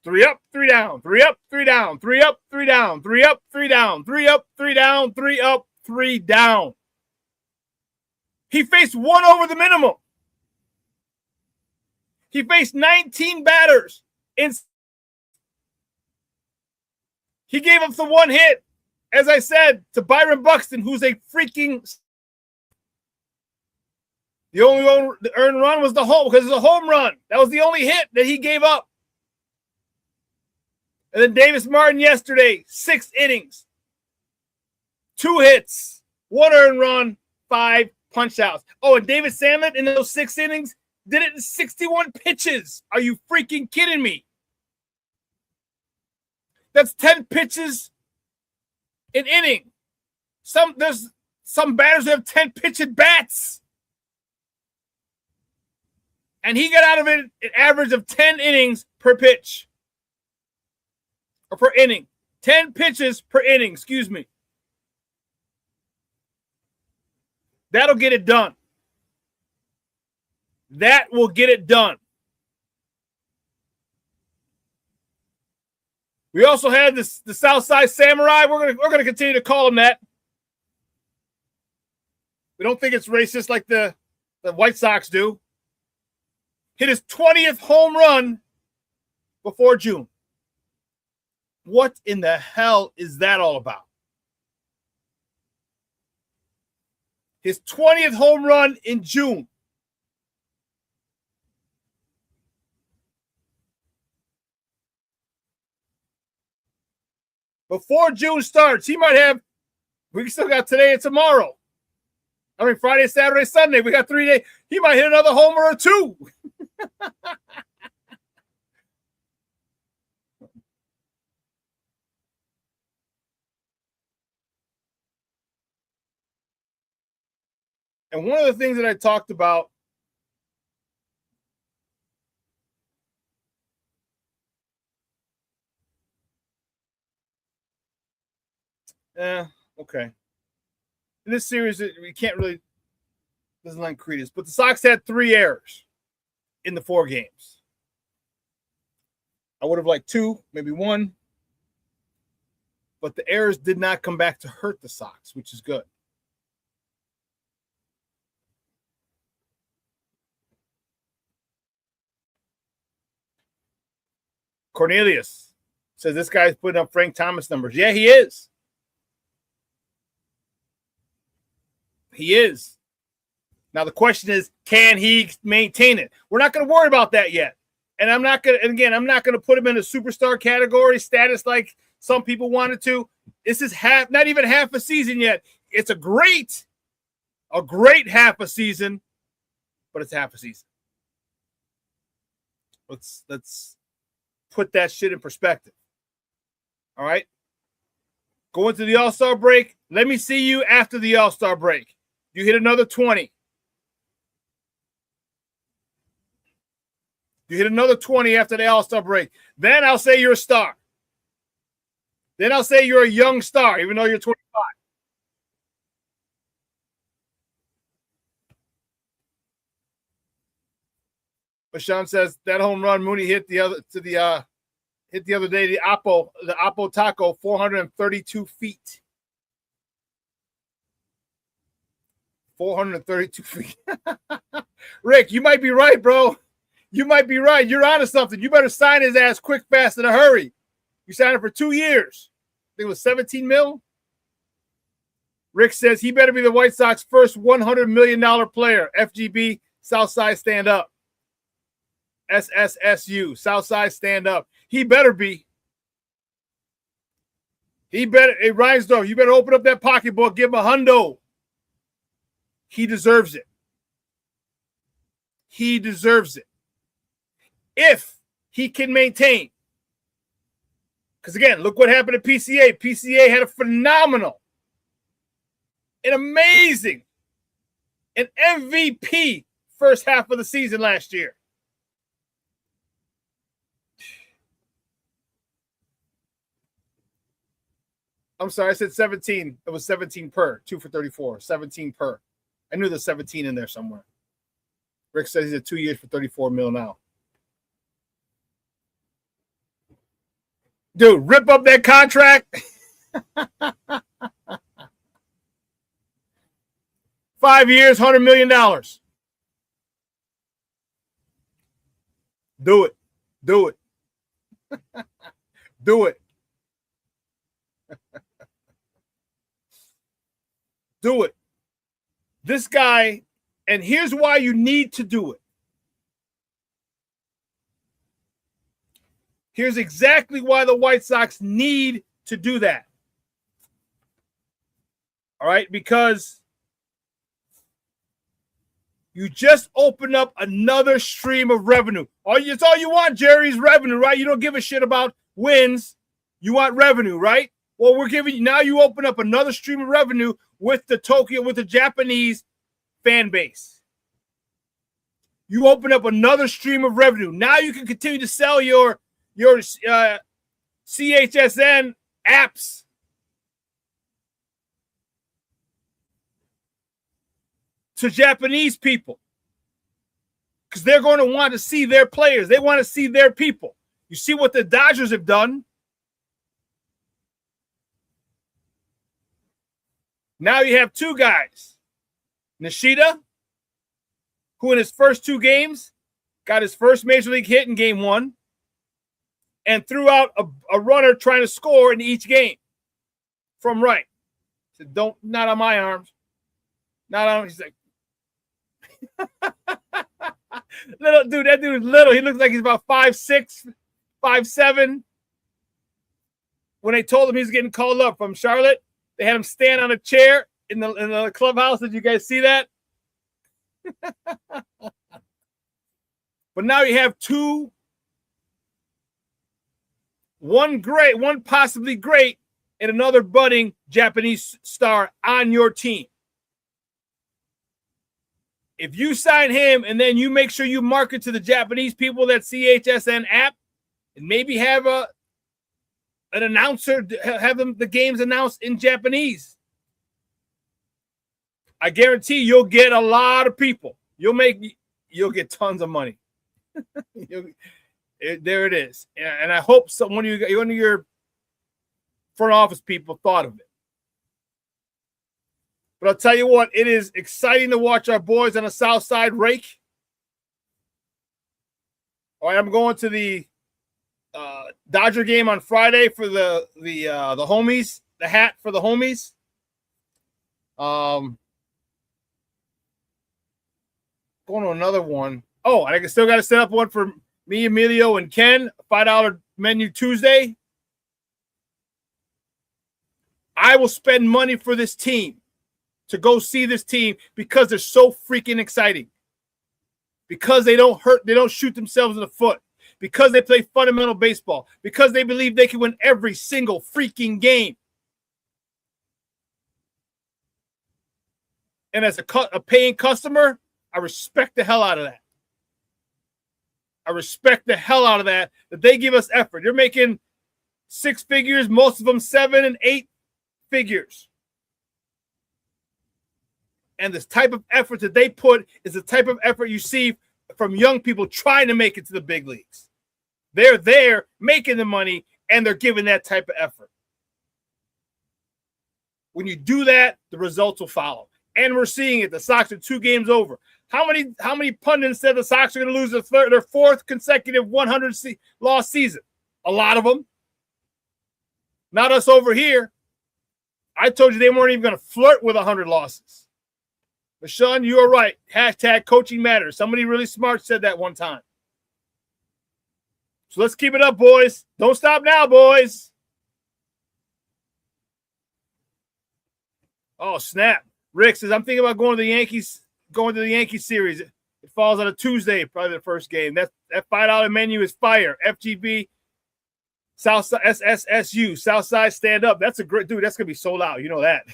S4: 3 up, 3 down, 3 up, 3 down, 3 up, 3 down, 3 up, 3 down, 3 up, 3 down, 3 up, 3 down. He faced 1 over the minimum. He faced 19 batters. He gave up the 1 hit, as I said, to Byron Buxton, who's a freaking... The only earned run was the home, because it's a home run. That was the only hit that he gave up. And then Davis Martin yesterday, 6 innings, 2 hits, 1 earned run, 5 punch-outs. Oh, and David Sandlin in those 6 innings did it in 61 pitches. Are you freaking kidding me? That's 10 pitches an inning. There's some batters that have 10 pitch at bats. And he got out of it an average of 10 innings per pitch. Or per inning. 10 pitches per inning, excuse me. That'll get it done. That will get it done. We also had the Southside Samurai. We're gonna continue to call him that. We don't think it's racist like the White Sox do. Hit his 20th home run before June. What in the hell is that all about? His 20th home run in June. Before June starts, he might have, we still got today and tomorrow. I mean, Friday, Saturday, Sunday. We got 3 days. He might hit another homer or 2. And one of the things that I talked about okay. In this series, we can't really, doesn't lend credence, but the Sox had 3 errors in the 4 games. I would have liked 2, maybe 1, but the errors did not come back to hurt the Sox, which is good. Cornelius says this guy's putting up Frank Thomas numbers. Yeah, he is. He is. Now the question is, can he maintain it? We're not going to worry about that yet. And I'm not going to put him in a superstar category status like some people wanted to. This is not even half a season yet. It's a great half a season, but it's half a season. Let's put that shit in perspective. All right? Go into the All-Star break. Let me see you after the All-Star break. You hit another 20. You hit another 20 after the All-Star break. Then I'll say you're a star. Then I'll say you're a young star, even though you're 25. But Shawn says that home run Mooney hit the other day, the Oppo Taco, 432 feet. 432 feet. Rick, you might be right, bro. You might be right. You're onto something. You better sign his ass quick, fast, in a hurry. You signed him for 2 years. I think it was 17 mil. Rick says he better be the White Sox first $100 million player. FGB, Southside stand up. SSSU, Southside stand up. He better be. He better. Hey, Reinsdorf, you better open up that pocketbook. Give him a hundo. He deserves it. He deserves it. If he can maintain. Because, again, look what happened at PCA. PCA had a phenomenal, an amazing, an MVP first half of the season last year. I'm sorry, I said 17. It was 17 per. 2 for 34. 17 per. I knew there's 17 in there somewhere. Rick says he's at 2 years for 34 mil now. Dude, rip up that contract. 5 years, $100 million. Do it. Do it. Do it. Do it. This guy, and here's why you need to do it. Here's exactly why the White Sox need to do that. All right, because you just open up another stream of revenue. It's all you want, Jerry, is revenue, right? You don't give a shit about wins. You want revenue, right? Well, we're giving you, now you open up another stream of revenue with the Japanese fan base. You open up another stream of revenue. Now you can continue to sell your CHSN apps. To Japanese people. Because they're going to want to see their players. They want to see their people. You see what the Dodgers have done. Now you have two guys. Nishida, who in his first 2 games got his first major league hit in game 1 and threw out a runner trying to score in each game from right. He said, not on my arms. Not on. He's like, little dude, that dude is little. He looks like he's about 5'6", 5'7". When they told him he was getting called up from Charlotte, they had him stand on a chair in the clubhouse. Did you guys see that? But now you have two, one great, one possibly great, and another budding Japanese star on your team. If you sign him and then you make sure you market to the Japanese people that CHSN app and maybe have an announcer, have the games announced in Japanese, I guarantee you'll get a lot of people. You'll get tons of money. There it is. And I hope one of your front office people thought of it. But I'll tell you what, it is exciting to watch our boys on the South Side rake. All right, I'm going to the Dodger game on Friday for the homies, the hat for the homies. Going to another one. Oh, and I still got to set up one for me, Emilio, and Ken. $5 menu Tuesday. I will spend money for this team to go see this team because they're so freaking exciting. Because they don't shoot themselves in the foot. Because they play fundamental baseball. Because they believe they can win every single freaking game. And as a paying customer, I respect the hell out of that. I respect the hell out of that they give us effort. They're making 6 figures, most of them 7 and 8 figures. And this type of effort that they put is the type of effort you see from young people trying to make it to the big leagues. They're there making the money, and they're giving that type of effort. When you do that, the results will follow. And we're seeing it. The Sox are 2 games over. How many pundits said the Sox are going to lose their 4th consecutive 100-loss season? A lot of them. Not us over here. I told you they weren't even going to flirt with 100 losses. But Shawn, you are right. Hashtag coaching matters. Somebody really smart said that one time. So let's keep it up, boys. Don't stop now, boys. Oh, snap. Rick says, I'm thinking about going to the Yankees series. It falls on a Tuesday, probably the first game. That $5 menu is fire. FGB, Southside, SSSU, Southside stand up. That's a great dude. That's gonna be sold out. You know that.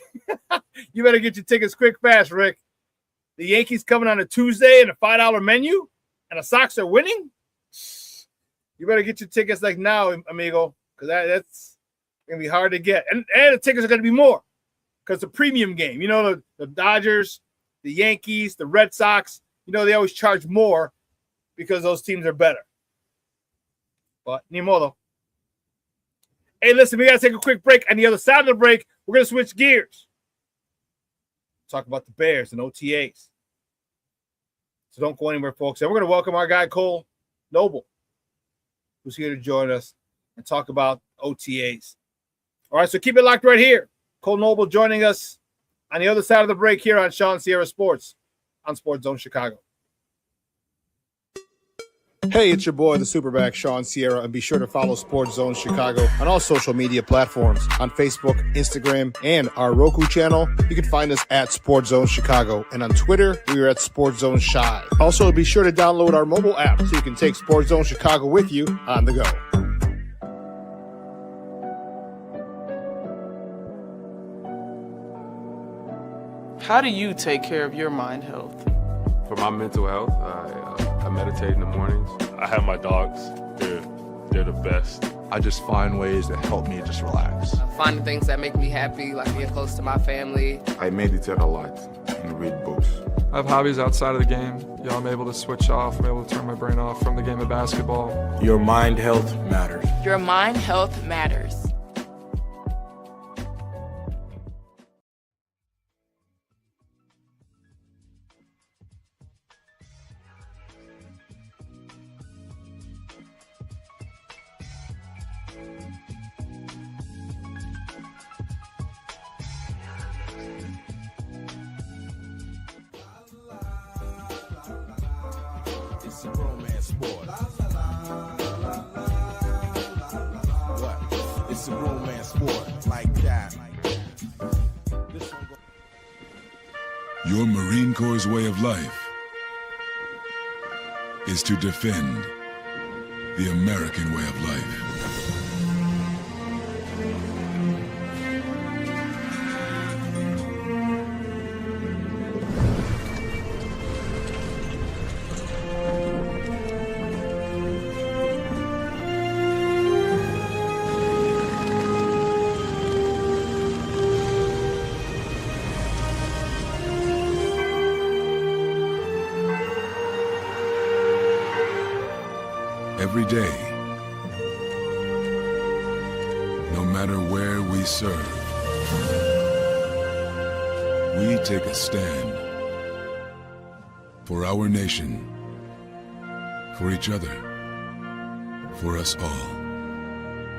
S4: You better get your tickets quick, fast, Rick. The Yankees coming on a Tuesday and a $5 menu, and the Sox are winning. You better get your tickets like now, amigo, because that's gonna be hard to get. And the tickets are gonna be more because it's a premium game. You know, the Dodgers, the Yankees, the Red Sox. You know, they always charge more because those teams are better. But ni modo. Hey, listen, we got to take a quick break. On the other side of the break, we're going to switch gears. Talk about the Bears and OTAs. So don't go anywhere, folks. And we're going to welcome our guy, Kole Noble, who's here to join us and talk about OTAs. All right, so keep it locked right here. Kole Noble joining us on the other side of the break here on Shawn Sierra Sports on Sports Zone Chicago. Hey, it's your boy, the SuperBack, Shawn Sierra, and be sure to follow Sports Zone Chicago on all social media platforms, on Facebook, Instagram, and our Roku channel. You can find us at Sports Zone Chicago, and on Twitter, we are at Sports Zone Shy. Also, be sure to download our mobile app so you can take Sports Zone Chicago with you on the go.
S12: How do you take care of your mind health?
S13: For my mental health, I meditate in the mornings. I have my dogs. They're the best.
S14: I just find ways that help me just relax.
S15: Finding things that make me happy, like being close to my family.
S16: I meditate a lot and read books.
S17: I have hobbies outside of the game. I'm able to switch off. I'm able to turn my brain off from the game of basketball.
S16: Your mind health matters.
S15: Your mind health matters.
S11: It's a romance sport. What? It's a romance sport like that.
S18: Your Marine Corps' way of life is to defend the American way of life. Every day, no matter where we serve, we take a stand for our nation, for each other, for us all.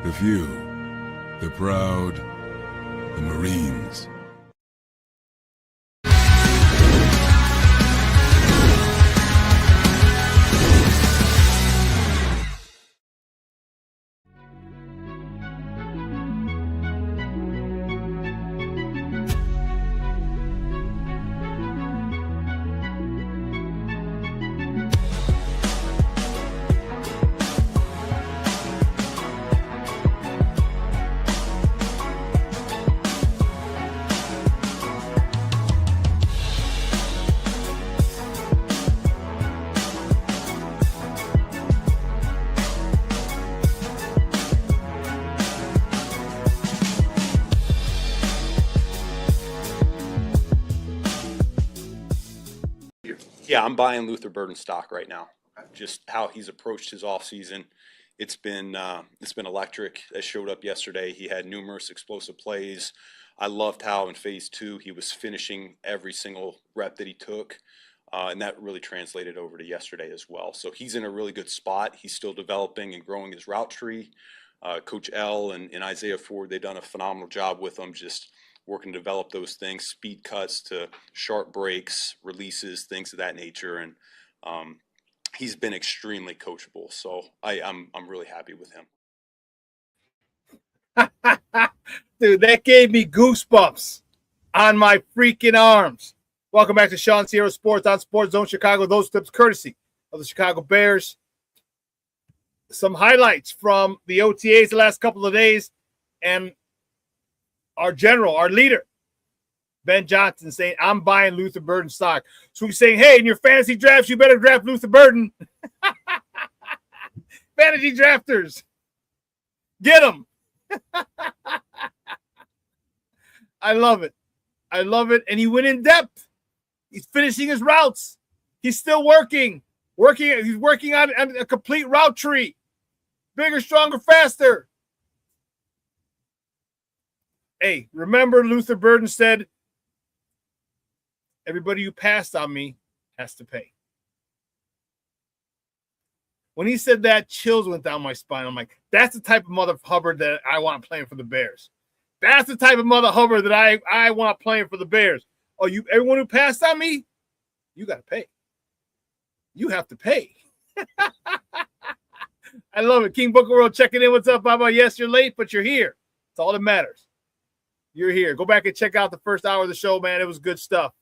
S18: The few, the proud, the Marines.
S19: Yeah, I'm buying Luther Burden stock right now. Just how he's approached his offseason. It's been electric. That showed up yesterday. He had numerous explosive plays. I loved how in phase 2 he was finishing every single rep that he took. And that really translated over to yesterday as well. So he's in a really good spot. He's still developing and growing his route tree. Coach L and Isaiah Ford, they've done a phenomenal job with him, just working to develop those things, speed cuts to sharp breaks, releases, things of that nature. And he's been extremely coachable. So I'm really happy with him.
S4: Dude, that gave me goosebumps on my freaking arms. Welcome back to ShawnSierraSports on Sports Zone Chicago. Those tips courtesy of the Chicago Bears. Some highlights from the OTAs the last couple of days, and our general, our leader, Ben Johnson, saying, I'm buying Luther Burden stock. So he's saying, hey, in your fantasy drafts, you better draft Luther Burden. Fantasy drafters, get him. I love it. I love it. And he went in depth. He's finishing his routes. He's still working. He's working on a complete route tree. Bigger, stronger, faster. Hey, remember Luther Burden said, everybody who passed on me has to pay. When he said that, chills went down my spine. I'm like, that's the type of Mother Hubbard that I want playing for the Bears. That's the type of Mother Hubbard that I want playing for the Bears. Oh, everyone who passed on me, you got to pay. You have to pay. I love it. King Booker World checking in. What's up, Baba? Yes, you're late, but you're here. That's all that matters. You're here. Go back and check out the first hour of the show, man. It was good stuff.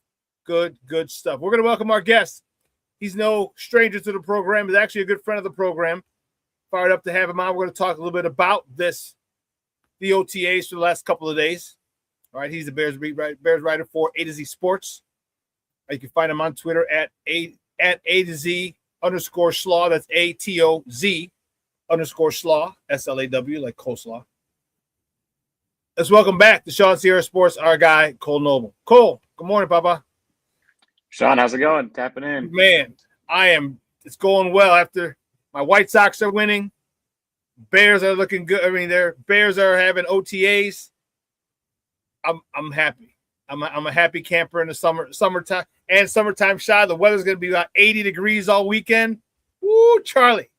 S4: Good stuff. We're going to welcome our guest. He's no stranger to the program. He's actually a good friend of the program. Fired up to have him on. We're going to talk a little bit about the OTAs for the last couple of days. All right, he's the Bears writer for A to Z Sports. You can find him on Twitter at A to Z _Slaw. That's ATOZ _Slaw, SLAW, like coleslaw. Let's welcome back to ShawnSierraSports, our guy, Kole Noble. Kole, good morning, Papa.
S20: Sean, how's it going? Tapping in.
S4: Man, it's going well after my White Sox are winning. Bears are looking good. I mean, Bears are having OTAs. I'm happy. I'm a happy camper in the summertime and summertime shot. The weather's going to be about 80 degrees all weekend. Woo, Charlie.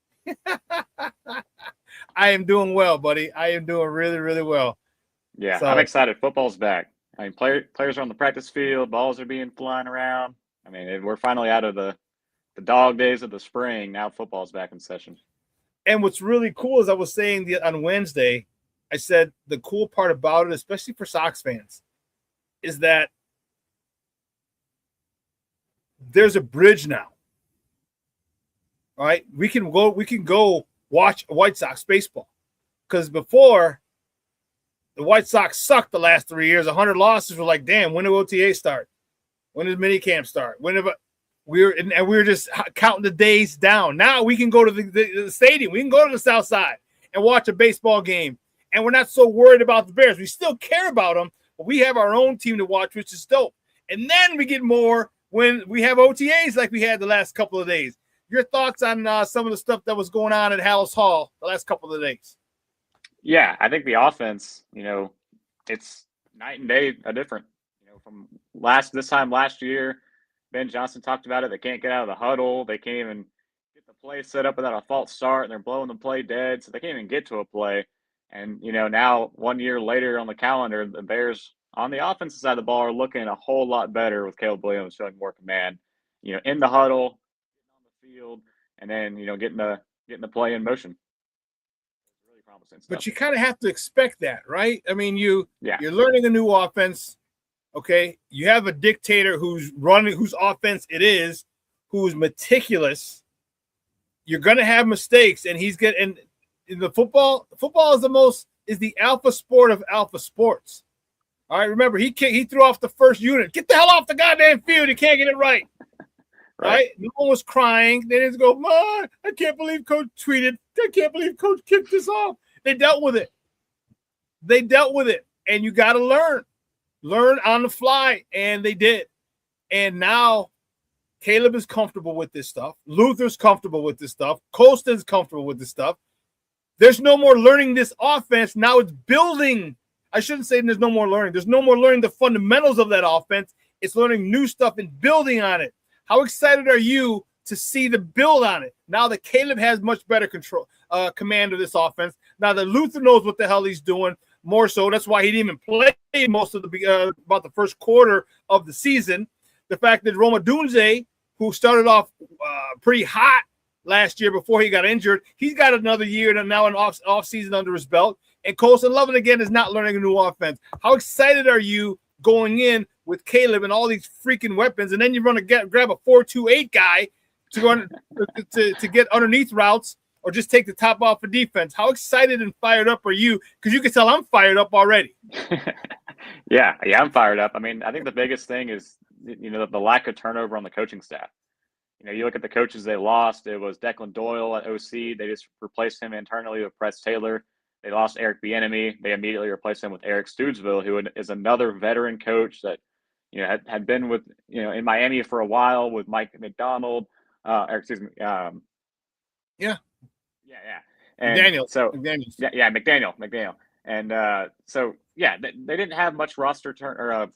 S4: I am doing well, buddy. I am doing really, really well.
S20: Yeah,
S4: so,
S20: I'm excited. Football's back. I mean, players are on the practice field. Balls are being flying around. I mean, we're finally out of the dog days of the spring. Now football's back in session.
S4: And what's really cool is I was saying on Wednesday, I said the cool part about it, especially for Sox fans, is that there's a bridge now. All right, we can go watch White Sox baseball, because before the White Sox sucked the last 3 years. 100 losses. We're like, damn, when do OTA start? When does minicamp start? We were just counting the days down. Now we can go to the stadium. We can go to the South Side and watch a baseball game, and we're not so worried about the Bears. We still care about them, but we have our own team to watch, which is dope. And then we get more when we have OTAs like we had the last couple of days. Your thoughts on some of the stuff that was going on at Hallis Hall the last couple of days?
S20: Yeah, I think the offense, it's night and day different. From this time last year, Ben Johnson talked about it. They can't get out of the huddle. They can't even get the play set up without a false start, and they're blowing the play dead, so they can't even get to a play. And, now 1 year later on the calendar, the Bears on the offensive side of the ball are looking a whole lot better with Caleb Williams showing more command, in the huddle, on the field, and then, getting the play in motion. Really promising stuff.
S4: But you kind of have to expect that, right? I mean, you're learning a new offense. Okay, you have a dictator who's running, whose offense it is, who's meticulous. You're going to have mistakes, and in the football is the alpha sport of alpha sports. All right, remember, he threw off the first unit. Get the hell off the goddamn field. You can't get it right. Right? No one was crying. They didn't go, "Mom, I can't believe Coach tweeted. I can't believe Coach kicked this off." They dealt with it. And you got to learn on the fly, and they did. And now Caleb is comfortable with this stuff. Luther's comfortable with this stuff. Colston's comfortable with this stuff. There's no more learning this offense. Now it's building. I shouldn't say there's no more learning. There's no more learning the fundamentals of that offense. It's learning new stuff and building on it. How excited are you to see the build on it? Now that Caleb has much better control, command of this offense. Now that Luther knows what the hell he's doing more so. That's why he didn't even play most of the about the first quarter of the season. The fact that Roma Dunze, who started off pretty hot last year before he got injured, he's got another year and now an off season under his belt. And Colson Lovin again is not learning a new offense. How excited are you going in with Caleb and all these freaking weapons, and then you're going to grab a 4-2-8 guy to go to get underneath routes or just take the top off of defense? How excited and fired up are you? Because you can tell I'm fired up already.
S20: Yeah, I'm fired up. I mean, I think the biggest thing is, the lack of turnover on the coaching staff. You look at the coaches they lost. It was Declan Doyle at OC. They just replaced him internally with Press Taylor. They lost Eric Bieniemy. They immediately replaced him with Eric Studesville, who is another veteran coach that had been with in Miami for a while with Mike McDonald.
S4: Yeah.
S20: And
S4: McDaniels.
S20: McDaniel. And they didn't have much roster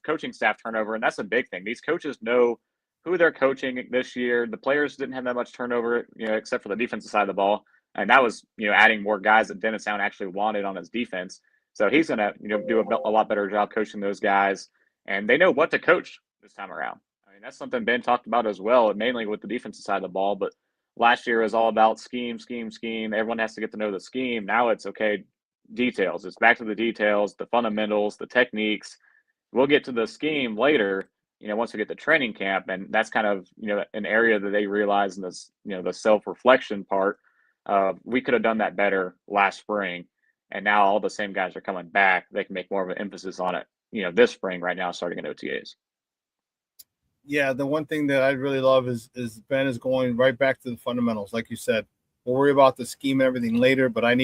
S20: coaching staff turnover, and that's a big thing. These coaches know who they're coaching this year. The players didn't have that much turnover, except for the defensive side of the ball. And that was, adding more guys that Dennis Allen actually wanted on his defense. So he's going to, do a lot better job coaching those guys. And they know what to coach this time around. I mean, that's something Ben talked about as well, mainly with the defensive side of the ball. But last year was all about scheme. Everyone has to get to know the scheme. Now it's, okay, details. It's back to the details, the fundamentals, the techniques. We'll get to the scheme later, once we get to training camp. And that's kind of, an area that they realize in this, the self-reflection part. We could have done that better last spring, and now all the same guys are coming back. They can make more of an emphasis on it, this spring right now, starting in OTAs.
S4: Yeah, the one thing that I really love is Ben is going right back to the fundamentals. Like you said, we'll worry about the scheme and everything later, but I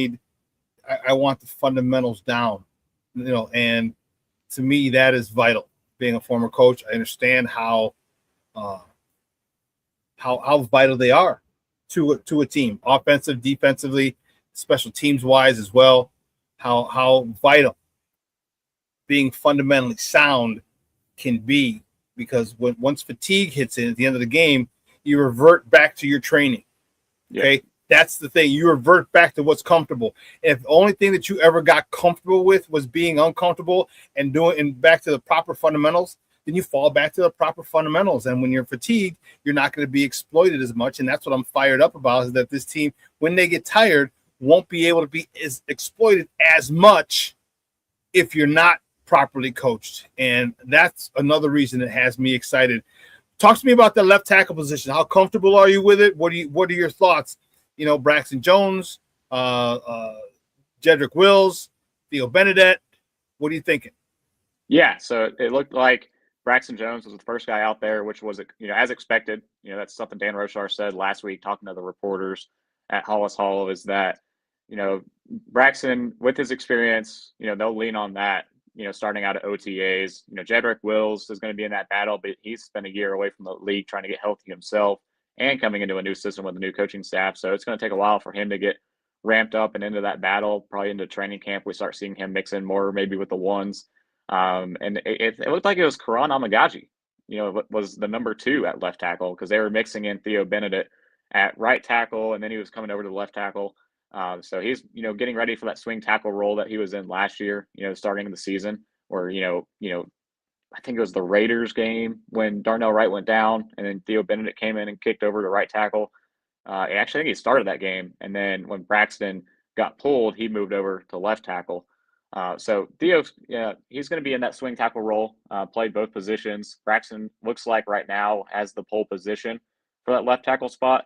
S4: want the fundamentals down, and to me that is vital. Being a former coach, I understand how vital they are to a team, offensive, defensively, special teams wise as well. How vital being fundamentally sound can be, because once fatigue hits in at the end of the game, you revert back to your training. Okay, that's the thing. You revert back to what's comfortable. If the only thing that you ever got comfortable with was being uncomfortable and back to the proper fundamentals, then you fall back to the proper fundamentals. And when you're fatigued, you're not going to be exploited as much. And that's what I'm fired up about, is that this team, when they get tired, won't be able to be as exploited as much if you're not properly coached. And that's another reason it has me excited. Talk to me about the left tackle position. How comfortable are you with it? What are your thoughts? Braxton Jones, Jedrick Wills, Theo Benedette. What are you thinking?
S20: Yeah, so it looked like Braxton Jones was the first guy out there, which was, as expected. That's something Dan Rochar said last week, talking to the reporters at Hollis Hall, is that, Braxton, with his experience, they'll lean on that, starting out at OTAs. Jedrick Wills is going to be in that battle, but he's spent a year away from the league trying to get healthy himself and coming into a new system with a new coaching staff. So it's going to take a while for him to get ramped up and into that battle. Probably into training camp, we start seeing him mix in more, maybe with the ones. And it looked like it was Karan Amagaji, was the number 2 at left tackle, because they were mixing in Theo Benedict at right tackle, and then he was coming over to the left tackle. So he's, getting ready for that swing tackle role that he was in last year, starting in the season, where, I think it was the Raiders game when Darnell Wright went down, and then Theo Benedict came in and kicked over to right tackle. Actually, I think he started that game, and then when Braxton got pulled, he moved over to left tackle. So Theo, he's going to be in that swing tackle role, played both positions. Braxton looks like right now has the pole position for that left tackle spot.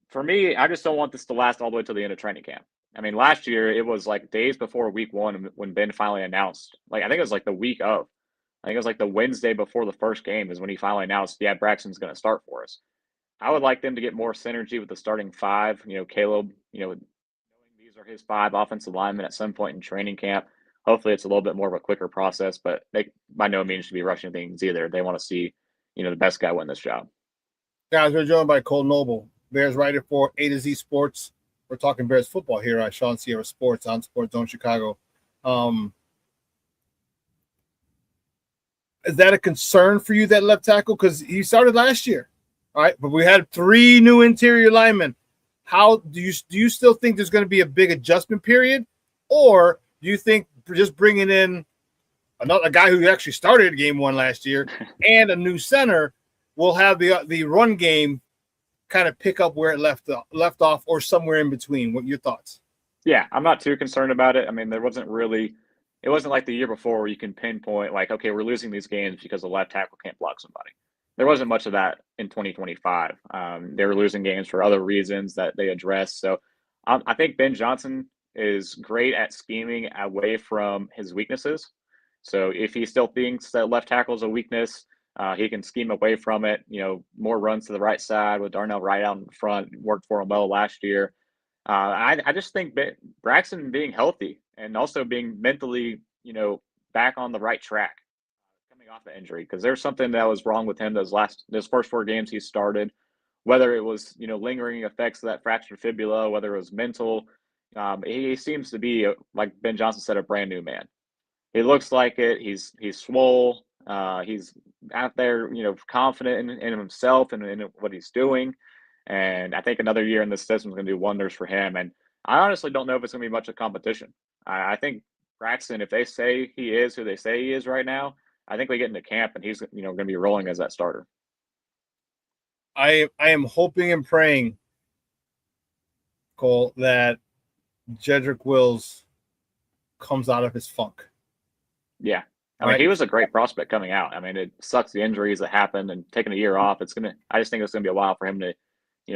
S20: For me, I just don't want this to last all the way to the end of training camp. I mean, last year it was like days before week 1 when Ben finally announced. I think it was like the week of. I think it was like the Wednesday before the first game is when he finally announced, Braxton's going to start for us. I would like them to get more synergy with the starting 5. Caleb, knowing these are his 5 offensive linemen at some point in training camp. Hopefully it's a little bit more of a quicker process, but they by no means should be rushing things either. They want to see, the best guy win this job.
S4: Guys, we're joined by Kole Noble, Bears writer for A to Z Sports. We're talking Bears football here at ShawnSierraSports on Sports Zone Chicago. Is that a concern for you, that left tackle? Because he started last year, all right? But we had 3 new interior linemen. How do you still think there's going to be a big adjustment period, or do you think just bringing in a guy who actually started game 1 last year and a new center will have the run game kind of pick up where it left off, or somewhere in between? What are your thoughts?
S20: Yeah, I'm not too concerned about it. I mean, it wasn't like the year before where you can pinpoint like, okay, we're losing these games because the left tackle can't block somebody. There wasn't much of that in 2025. They were losing games for other reasons that they addressed. So I think Ben Johnson is great at scheming away from his weaknesses. So if he still thinks that left tackle is a weakness, he can scheme away from it. More runs to the right side with Darnell Wright out in front worked for him well last year. I just think Braxton being healthy and also being mentally, back on the right track coming off the injury, because there's something that was wrong with him those first 4 games he started, whether it was, lingering effects of that fractured fibula, whether it was mental. He seems to be, like Ben Johnson said, a brand new man. He looks like it. He's swole. He's out there, confident in himself and in what he's doing. And I think another year in this system is going to do wonders for him. And I honestly don't know if it's going to be much of competition. I think Braxton, if they say he is who they say he is right now, I think we get into camp and he's, going to be rolling as that starter.
S4: I am hoping and praying, Cole, that Jedrick Wills comes out of his funk.
S20: Yeah. I mean, he was a great prospect coming out. I mean, it sucks the injuries that happened and taking a year off. I just think it's going to be a while for him to,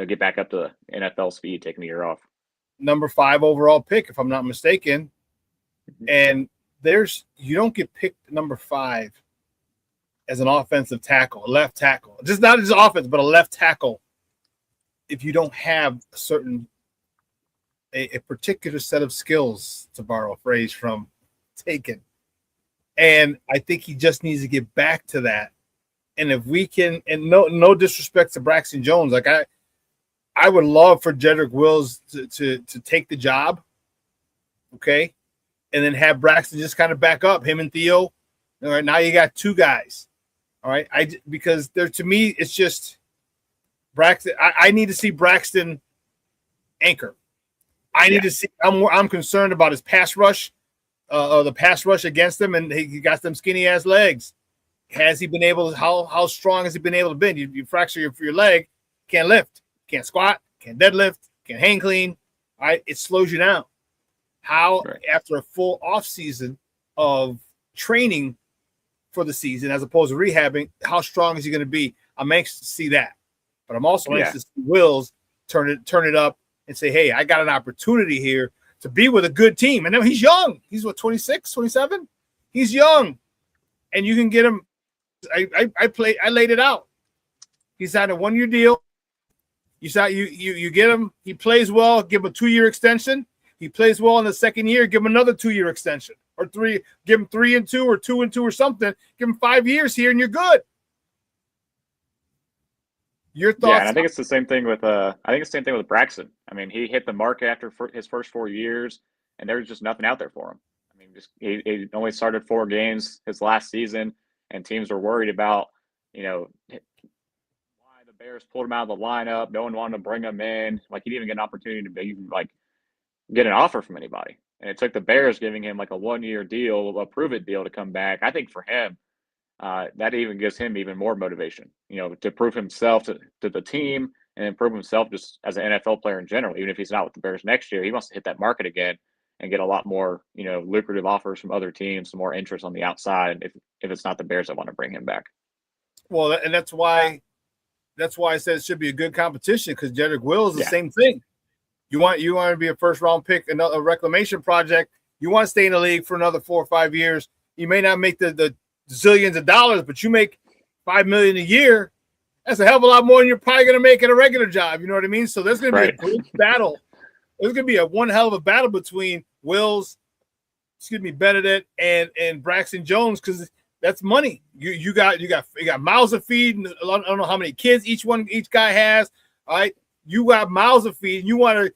S20: get back up to NFL speed, taking a year off.
S4: Number 5 overall pick, if I'm not mistaken. And you don't get picked number 5 as an offensive tackle, a left tackle. Just not as offense, but a left tackle, if you don't have a particular set of skills, to borrow a phrase from Taken. And I think he just needs to get back to that. And if we can, and no disrespect to Braxton Jones, like I would love for Jedrick Wills to take the job, okay, and then have Braxton just kind of back up him and Theo. All right, now you got 2 guys. All right, because to me it's just Braxton. I need to see Braxton anchor. I need to see. I'm concerned about his pass rush. The pass rush against him, and he got them skinny ass legs. Has he been able? How strong has he been able to bend? You fracture your leg, can't lift, can't squat, can't deadlift, can't hang clean. All right, it slows you down. How after a full off season of training for the season, as opposed to rehabbing, how strong is he going to be? I'm anxious to see that, but I'm also anxious to see Wills turn it up and say, hey, I got an opportunity here to be with a good team. And then he's young. He's 26, 27? He's young. And you can get him. I laid it out. He's had a 1-year deal. You get him, he plays well, give him a 2-year extension. He plays well in the second year, give him another 2-year extension. Or 3, give him 3 and 2 or 2 and 2 or something. Give him 5 years here and you're good. Your thoughts?
S20: Yeah, and I think it's the same thing with Braxton. I mean, he hit the mark after his first 4 years, and there was just nothing out there for him. I mean, he only started 4 games his last season, and teams were worried about, why the Bears pulled him out of the lineup. No one wanted to bring him in. Like, he didn't even get an opportunity to get an offer from anybody. And it took the Bears giving him like a 1-year deal, a prove-it deal to come back. I think for him, that even gives him even more motivation, to prove himself to the team and improve himself just as an NFL player in general. Even if he's not with the Bears next year, he wants to hit that market again and get a lot more, lucrative offers from other teams, some more interest on the outside if it's not the Bears that want to bring him back.
S4: Well, and that's why I said it should be a good competition, because Jedrick Wills is the same thing. You want to be a first-round pick, a reclamation project. You want to stay in the league for another 4 or 5 years. You may not make the zillions of dollars, but you make $5 million a year. That's a hell of a lot more than you're probably going to make at a regular job. You know what I mean? So there's going to be a great battle. There's going to be one hell of a battle between Benedict and Braxton Jones, because That's money. You got mouths to feed. And I don't know how many kids each guy has. All right, you got mouths to feed. And you want to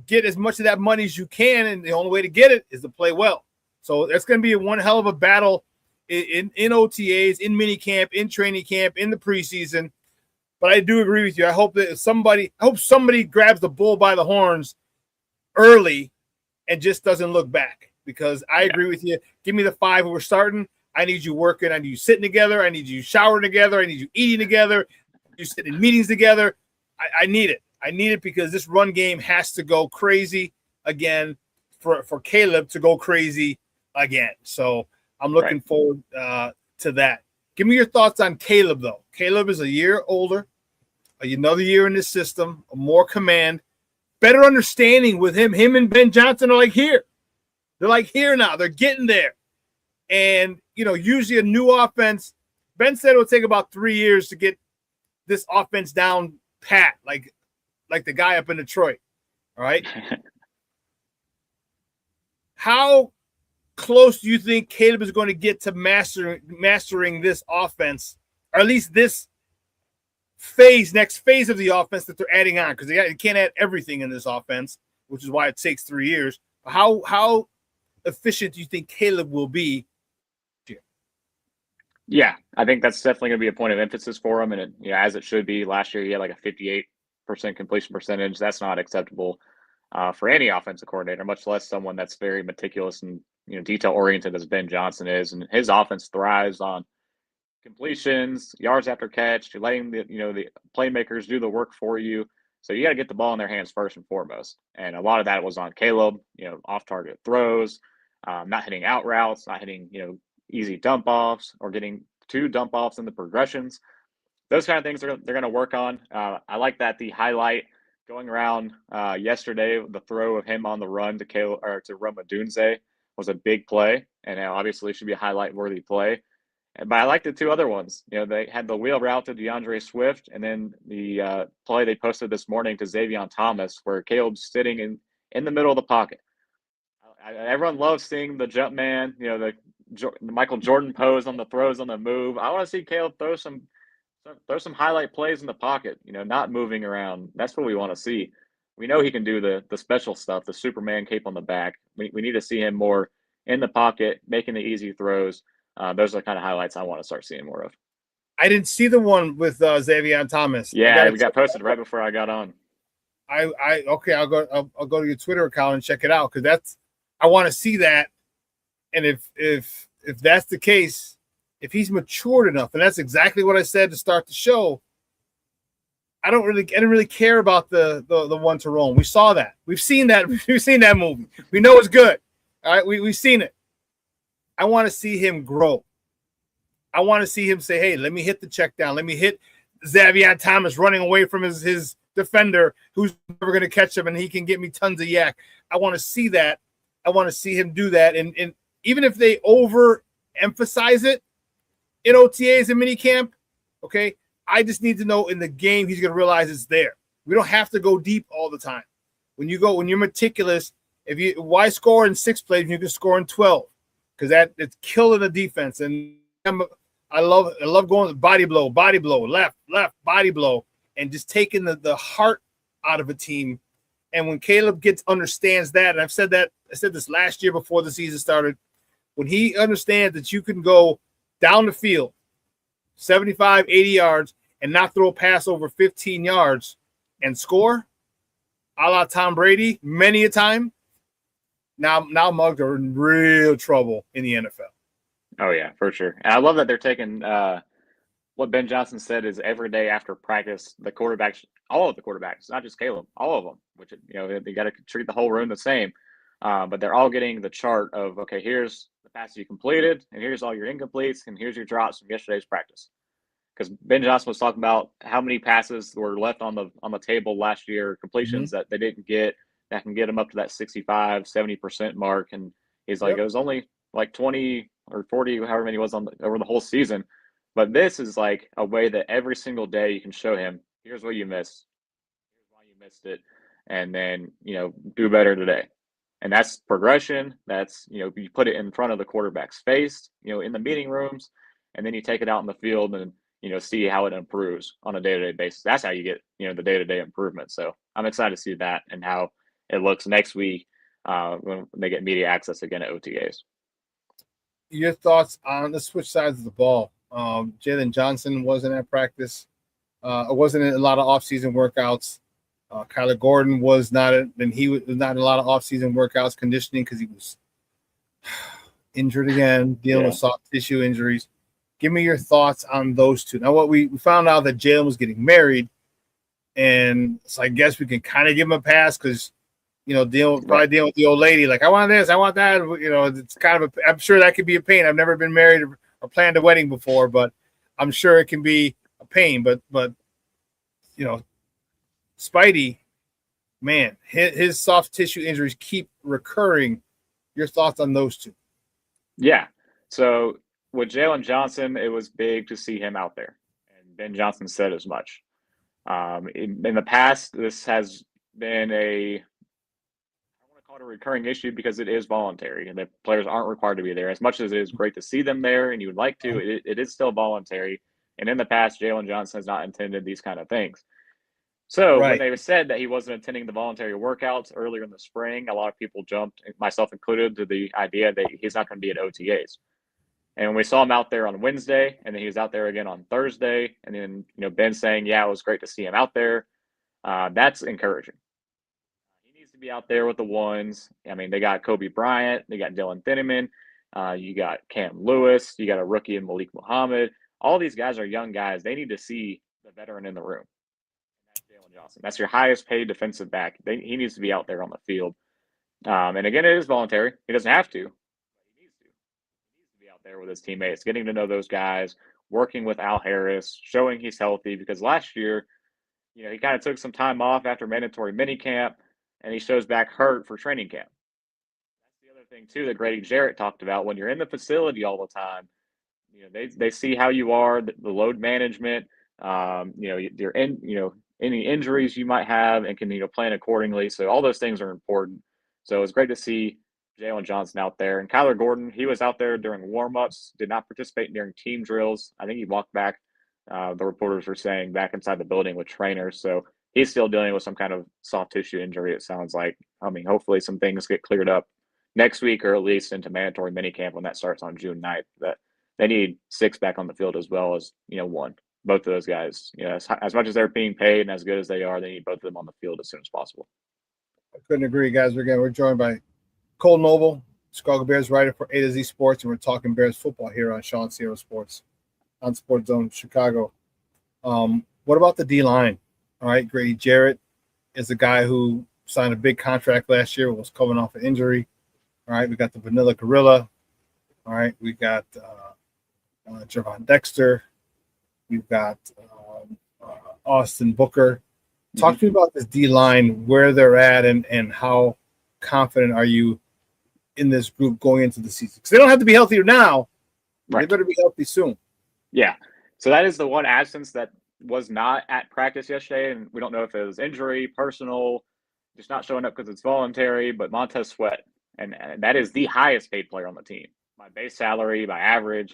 S4: get as much of that money as you can, and the only way to get it is to play well. So that's going to be one hell of a battle in OTAs, in minicamp, in training camp, in the preseason. But I do agree with you. I hope somebody grabs the bull by the horns early and just doesn't look back, because I agree with you. Give me the 5 when we're starting. I need you working. I need you sitting together. I need you showering together. I need you eating together. You sitting in meetings together. I need it. I need it because this run game has to go crazy again for Caleb to go crazy again. So I'm looking forward to that. Give me your thoughts on Caleb, though. Caleb is a year older, another year in this system, more command, better understanding with him. Him and Ben Johnson are like here. They're like here now. They're getting there. And, usually a new offense, Ben said it would take about 3 years to get this offense down pat, like the guy up in Detroit. All right. How close do you think Caleb is going to get to mastering this offense, or at least this next phase of the offense that they're adding on? Because they can't add everything in this offense, which is why it takes 3 years. How efficient do you think Caleb will be?
S20: Yeah, I think that's definitely going to be a point of emphasis for him, and as it should be. Last year, he had like a 58% completion percentage. That's not acceptable for any offensive coordinator, much less someone that's very meticulous and detail oriented as Ben Johnson is. And his offense thrives on completions, yards after catch. You're letting the playmakers do the work for you. So you got to get the ball in their hands first and foremost. And a lot of that was on Caleb. Off target throws, not hitting out routes, not hitting easy dump offs, or getting 2 dump offs in the progressions. Those kind of things they're going to work on. I like that the highlight going around yesterday, the throw of him on the run to Rome Odunze was a big play, and obviously should be a highlight worthy play. But I like the 2 other ones. They had the wheel route to DeAndre Swift, and then the play they posted this morning to Xavier Thomas, where Caleb's sitting in the middle of the pocket. Everyone loves seeing the jump man, the Michael Jordan pose on the throws on the move. I want to see Caleb throw some highlight plays in the pocket, not moving around. That's what we want to see. We know he can do the special stuff, the Superman cape on the back. We need to see him more in the pocket, making the easy throws. Those are the kind of highlights I want to start seeing more of.
S4: I didn't see the one with Xavier Thomas.
S20: Yeah, we got posted right before I got on.
S4: Okay, I'll go to your Twitter account and check it out, because I want to see that. And if that's the case, if he's matured enough, and that's exactly what I said to start the show, I didn't really care about the one to Rome. We saw that. We've seen that. We've seen that movie. We know it's good. All right, we've seen it. I want to see him grow. I want to see him say, hey, let me hit the check down. Let me hit Xavier Thomas running away from his defender who's never going to catch him, and he can get me tons of yak. I want to see that. I want to see him do that. And even if they overemphasize it in OTAs and minicamp, okay, I just need to know in the game he's going to realize it's there. We don't have to go deep all the time. When you're meticulous, why score in 6 plays when you can score in 12? Because it's killing the defense. And I love going body blow, left, body blow, and just taking the heart out of a team. And when Caleb understands that, and I said this last year before the season started, when he understands that you can go down the field 75, 80 yards and not throw a pass over 15 yards and score, a la Tom Brady, many a time, now Mugs are in real trouble in the NFL.
S20: Oh, yeah, for sure. And I love that they're taking what Ben Johnson said is every day after practice, the quarterbacks, all of the quarterbacks, not just Caleb, all of them, which, they got to treat the whole room the same. But they're all getting the chart of, okay, here's the passes you completed, and here's all your incompletes, and here's your drops from yesterday's practice. Because Ben Johnson was talking about how many passes were left on the table last year, completions that they didn't get, that can get them up to that 65, 70% mark. And he's like, it was only like 20 or 40, however many it was over the whole season. But this is like a way that every single day you can show him, here's what you missed, here's why you missed it, and then, do better today. And that's progression. That's, you put it in front of the quarterback's face, in the meeting rooms, and then you take it out in the field and, see how it improves on a day-to-day basis. That's how you get, the day-to-day improvement. So I'm excited to see that and how it looks next week when they get media access again at OTAs.
S4: Your thoughts on the switch sides of the ball? Jalen Johnson wasn't at practice. Wasn't in a lot of offseason workouts. Kyler Gordon was not, he was not in a lot of offseason workouts, conditioning because he was injured again, dealing with soft tissue injuries. Give me your thoughts on those two. Now, what we found out that Jalen was getting married, and so I guess we can kind of give him a pass because, dealing with the old lady, like, I want this, I want that. It's kind of I'm sure that could be a pain. I've never been married or planned a wedding before, but I'm sure it can be a pain. But Spidey, man, his soft tissue injuries keep recurring. Your thoughts on those two?
S20: Yeah. So with Jalen Johnson, it was big to see him out there. And Ben Johnson said as much. In the past, this has been I don't want to call it a recurring issue because it is voluntary and the players aren't required to be there. As much as it is great to see them there and you would like to, it is still voluntary. And in the past, Jalen Johnson has not intended these kind of things. So when they said that he wasn't attending the voluntary workouts earlier in the spring, a lot of people jumped, myself included, to the idea that he's not going to be at OTAs. And when we saw him out there on Wednesday, and then he was out there again on Thursday, and then Ben saying, "Yeah, it was great to see him out there," that's encouraging. He needs to be out there with the ones. I mean, they got Kobe Bryant, they got Dylan Thieneman, you got Cam Lewis, you got a rookie in Malik Muhammad. All these guys are young guys. They need to see the veteran in the room. Johnson. That's your highest paid defensive back. He needs to be out there on the field. And again, it is voluntary. He doesn't have to, but he needs to. He needs to be out there with his teammates, getting to know those guys, working with Al Harris, showing he's healthy. Because last year, he kind of took some time off after mandatory minicamp, and he shows back hurt for training camp. That's the other thing too that Grady Jarrett talked about. When you're in the facility all the time, they see how you are, the load management. You're in, any injuries you might have and can, plan accordingly. So all those things are important. So it's great to see Jalen Johnson out there. And Kyler Gordon, he was out there during warm-ups, did not participate during team drills. I think he walked back, the reporters were saying, back inside the building with trainers. So he's still dealing with some kind of soft tissue injury, it sounds like. I mean, hopefully some things get cleared up next week or at least into mandatory minicamp when that starts on June 9th. That they need 6 back on the field as well as, 1. Both of those guys, as much as they're being paid and as good as they are, they need both of them on the field as soon as possible.
S4: I couldn't agree, guys. We're joined by Kole Noble, Chicago Bears writer for A to Z Sports, and we're talking Bears football here on ShawnSierraSports on Sports Zone Chicago. What about the D-line? All right, Grady Jarrett is a guy who signed a big contract last year, was coming off an injury. All right, we got the Vanilla Gorilla. All right, we got GervonDexter. We've got Austin Booker. Talk to me about this D-line, where they're at, and how confident are you in this group going into the season? Because they don't have to be healthier now. Right. They better be healthy soon.
S20: Yeah. So that is the one absence that was not at practice yesterday, and we don't know if it was injury, personal, just not showing up because it's voluntary, but Montez Sweat. And that is the highest paid player on the team by base salary, by average,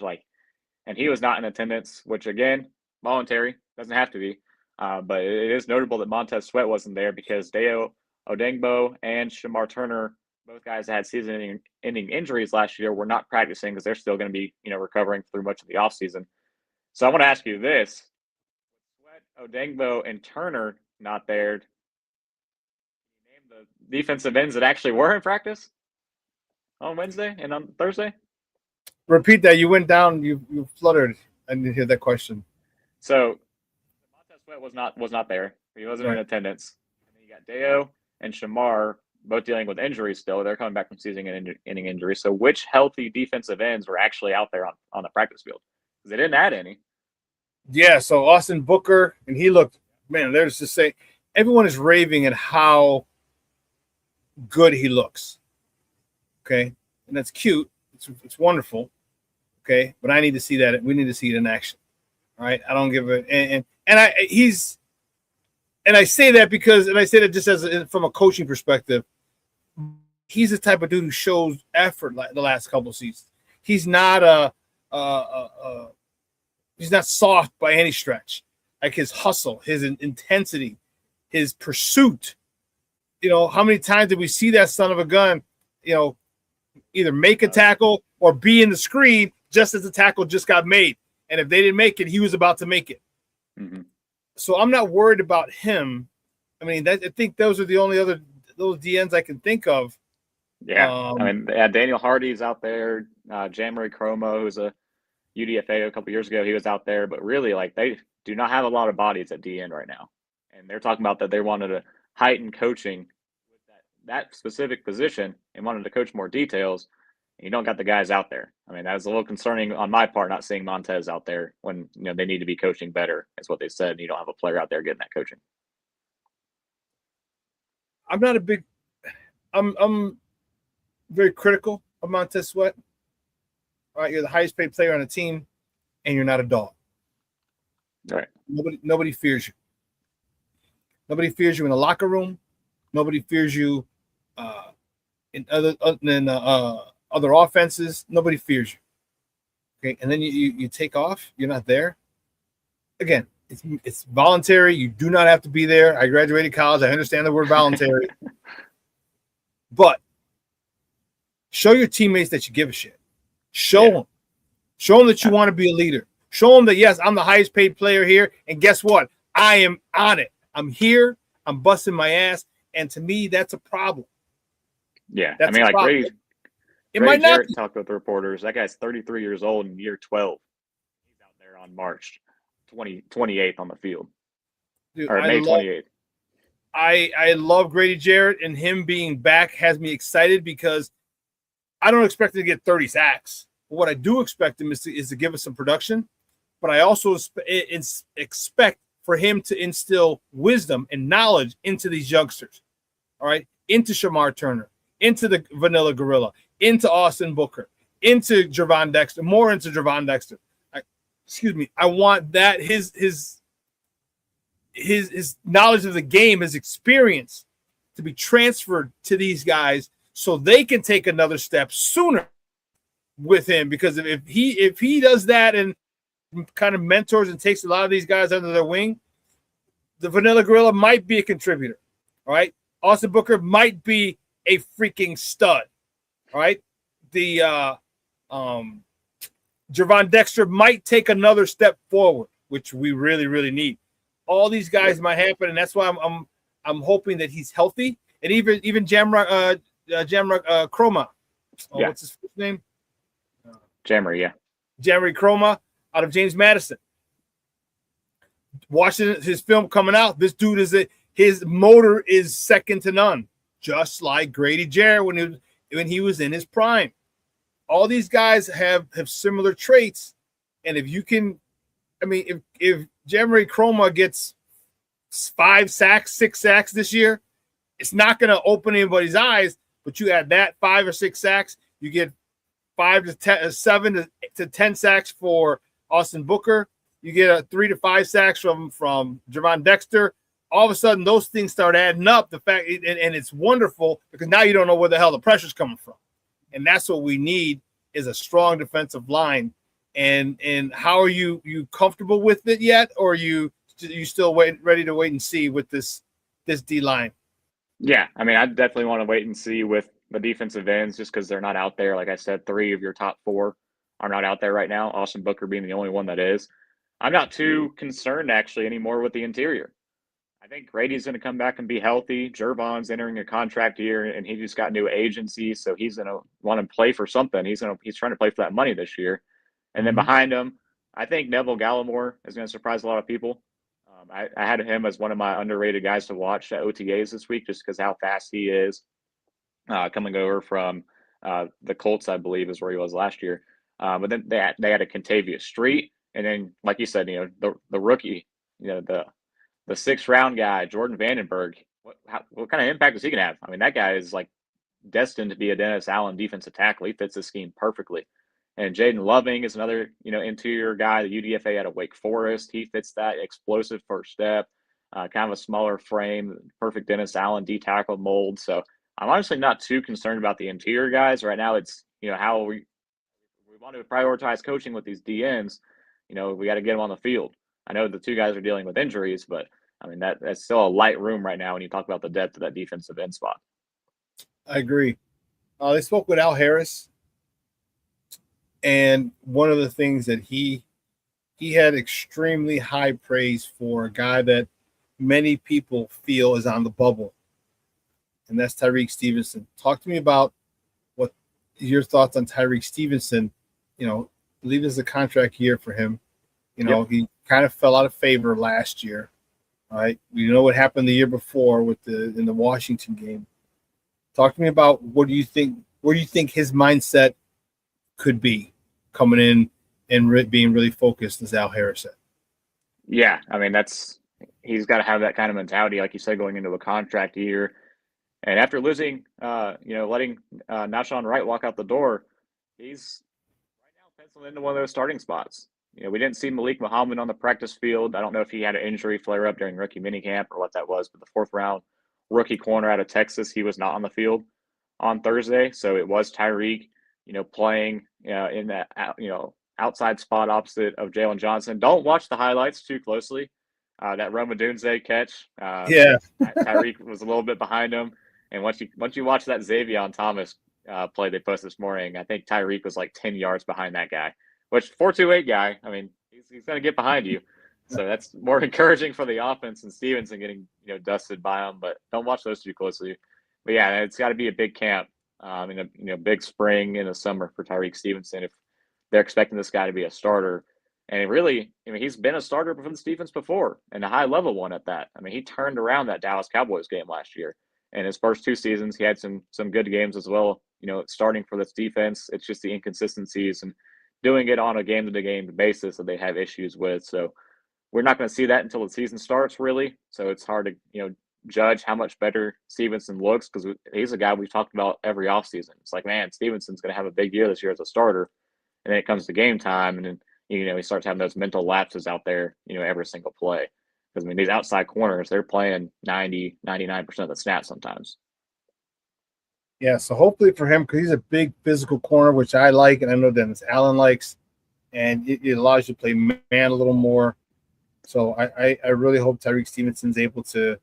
S20: and he was not in attendance, which, again, voluntary, doesn't have to be. But it is notable that Montez Sweat wasn't there because Deo Odengbo and Shamar Turner, both guys that had season-ending injuries last year, were not practicing because they're still going to be, recovering through much of the offseason. So I want to ask you this. Sweat, Odengbo, and Turner not there. Can you name the defensive ends that actually were in practice on Wednesday and on Thursday?
S4: Repeat that. You went down. You fluttered. I didn't hear that question. So
S20: Montez Sweat was not there. He wasn't in attendance. And then you got Deo and Shamar both dealing with injuries still. They're coming back from season-ending injuries. So which healthy defensive ends were actually out there on the practice field? Because they didn't add any.
S4: Yeah, so Austin Booker, and he looked, man, there's just say everyone is raving at how good he looks. Okay? And that's cute. It's wonderful. Okay? But I need to see that. We need to see it in action. All right? I don't give a and I say that because, and I say that just from a coaching perspective, he's the type of dude who shows effort like the last couple of seasons. He's not he's not soft by any stretch. Like his hustle, his intensity, his pursuit. You know, how many times did we see that son of a gun, you know, either make a tackle or be in the screen just as the tackle just got made. And if they didn't make it, he was about to make it.
S20: Mm-hmm.
S4: So I'm not worried about him. I mean, I think those are the only other those DNs I can think of.
S20: Yeah. I mean, Daniel Hardy's out there. Jamari Cromo, who's a UDFA a couple years ago, he was out there. But really, like, they do not have a lot of bodies at DN right now. And they're talking about that they wanted to heighten coaching with that specific position and wanted to coach more details. And you don't got the guys out there. I mean, that was a little concerning on my part, not seeing Montez out there when, you know, they need to be coaching better, is what they said. And you don't have a player out there getting that coaching.
S4: I'm not a big I'm very critical of Montez Sweat. All right, you're the highest paid player on the team, and you're not a dog.
S20: All right.
S4: Nobody fears you. Nobody fears you in the locker room. Nobody fears you in other offenses. Nobody fears you. Okay, and then you take off. You're not there. Again, it's voluntary. You do not have to be there. I graduated college. I understand the word voluntary. But show your teammates that you give a shit. Show them. Show them that you want to be a leader. Show them that, yes, I'm the highest paid player here. And guess what? I am on it. I'm here. I'm busting my ass. And to me, that's a problem.
S20: Yeah.
S4: That's
S20: I mean, like Grady
S4: might not
S20: Jarrett talked with the reporters. That guy's 33 years old in year 12. He's out there on March 28th on the field.
S4: Dude,
S20: or May 28th.
S4: I love Grady Jarrett, and him being back has me excited because I don't expect him to get 30 sacks. But what I do expect him is to give us some production. But I also expect for him to instill wisdom and knowledge into these youngsters. All right, into Shamar Turner, into the Vanilla Gorilla, into Austin Booker, into GervonDexter, more into GervonDexter. I want that his knowledge of the game, his experience to be transferred to these guys so they can take another step sooner with him. Because if he does that and kind of mentors and takes a lot of these guys under their wing, the Vanilla Gorilla might be a contributor. All right. Austin Booker might be a freaking stud. All right. The GervonDexter might take another step forward, which we really, really need. All these guys might happen, and that's why I'm hoping that he's healthy. And even Jamrock Chroma. What's his first name?
S20: Jamry, yeah.
S4: Jamry Chroma out of James Madison. Watching his film coming out, this dude his motor is second to none, just like Grady Jarrett when he was in his prime. All these guys have similar traits, and if you can, I mean, if Jamari Chroma gets 5 sacks, 6 sacks this year, it's not going to open anybody's eyes. But you add that 5 or 6 sacks, you get 7 to 10 sacks for Austin Booker. You get 3 to 5 sacks from GervonDexter. All of a sudden, those things start adding up. And it's wonderful because now you don't know where the hell the pressure's coming from, and that's what we need is a strong defensive line. And how are you comfortable with it yet, or are you still ready to wait and see with this D line?
S20: Yeah, I mean, I definitely want to wait and see with the defensive ends just because they're not out there. Like I said, 3 of your top 4 are not out there right now. Austin Booker being the only one that is. I'm not too concerned actually anymore with the interior. I think Grady's going to come back and be healthy. Gervon's entering a contract year, and he just got new agency, so he's going to want to play for something. He's trying to play for that money this year. And then behind him, I think Neville Gallimore is going to surprise a lot of people. I had him as one of my underrated guys to watch at OTAs this week just because how fast he is coming over from the Colts, I believe, is where he was last year. But then they had a Contavious Street. And then, like you said, the rookie, the 6th round guy, Jordan Vandenberg, what kind of impact is he going to have? I mean, that guy is like destined to be a Dennis Allen defensive tackle. He fits the scheme perfectly. And Jaden Loving is another, interior guy, the UDFA out of Wake Forest. He fits that explosive first step, kind of a smaller frame, perfect Dennis Allen D tackle mold. So I'm honestly not too concerned about the interior guys right now. It's how we want to prioritize coaching with these DNs. We got to get them on the field. I know the two guys are dealing with injuries, but I mean that's still a light room right now when you talk about the depth of that defensive end spot.
S4: I agree. They spoke with Al Harris, and one of the things that he had extremely high praise for a guy that many people feel is on the bubble, and that's Tyrique Stevenson. Talk to me about what your thoughts on Tyrique Stevenson. I believe it's a contract year for him. He kind of fell out of favor last year. All right. We know what happened the year before in the Washington game. Talk to me about where do you think his mindset could be coming in and being really focused, as Al Harris said.
S20: Yeah, I mean he's got to have that kind of mentality, like you said, going into a contract year. And after losing, letting Nahshon Wright walk out the door, he's right now penciled into one of those starting spots. We didn't see Malik Muhammad on the practice field. I don't know if he had an injury flare up during rookie minicamp or what that was, but the 4th round rookie corner out of Texas, he was not on the field on Thursday. So it was Tyrique, playing in that, outside spot opposite of Jalen Johnson. Don't watch the highlights too closely. That Roma Dunze catch, Tyrique was a little bit behind him. And once you watch that Xavier Thomas play they posted this morning, I think Tyrique was like 10 yards behind that guy, which 4.28 guy, I mean, he's going to get behind you. So that's more encouraging for the offense than Stevenson getting dusted by him. But don't watch those too closely. But yeah, it's got to be a big camp, in a big spring in the summer for Tyrique Stevenson if they're expecting this guy to be a starter. And really, he's been a starter for the Stephens before, and a high-level one at that. I mean, he turned around that Dallas Cowboys game last year. And his first 2 seasons, he had some good games as well, starting for this defense. It's just the inconsistencies and doing it on a game-to-game basis that they have issues with. So we're not going to see that until the season starts, really. So it's hard to, judge how much better Stevenson looks because he's a guy we've talked about every offseason. It's like, man, Stevenson's going to have a big year this year as a starter. And then it comes to game time, and then, he starts having those mental lapses out there, every single play. Because, these outside corners, they're playing 90, 99% of the snaps sometimes.
S4: Yeah, so hopefully for him, because he's a big physical corner, which I like, and I know Dennis Allen likes, and it allows you to play man a little more. So I really hope Tyrique Stevenson's able to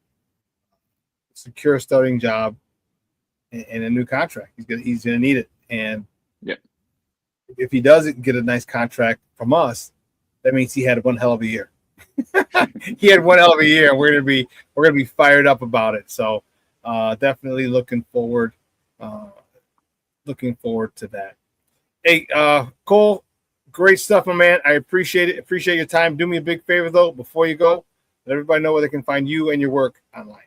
S4: secure a starting job and a new contract. He's gonna need it. And if he doesn't get a nice contract from us, that means he had one hell of a year. He had one hell of a year, and we're gonna be fired up about it. So definitely looking forward to that. Hey, Kole, great stuff, my man. I appreciate it. Appreciate your time. Do me a big favor though, before you go, let everybody know where they can find you and your work online.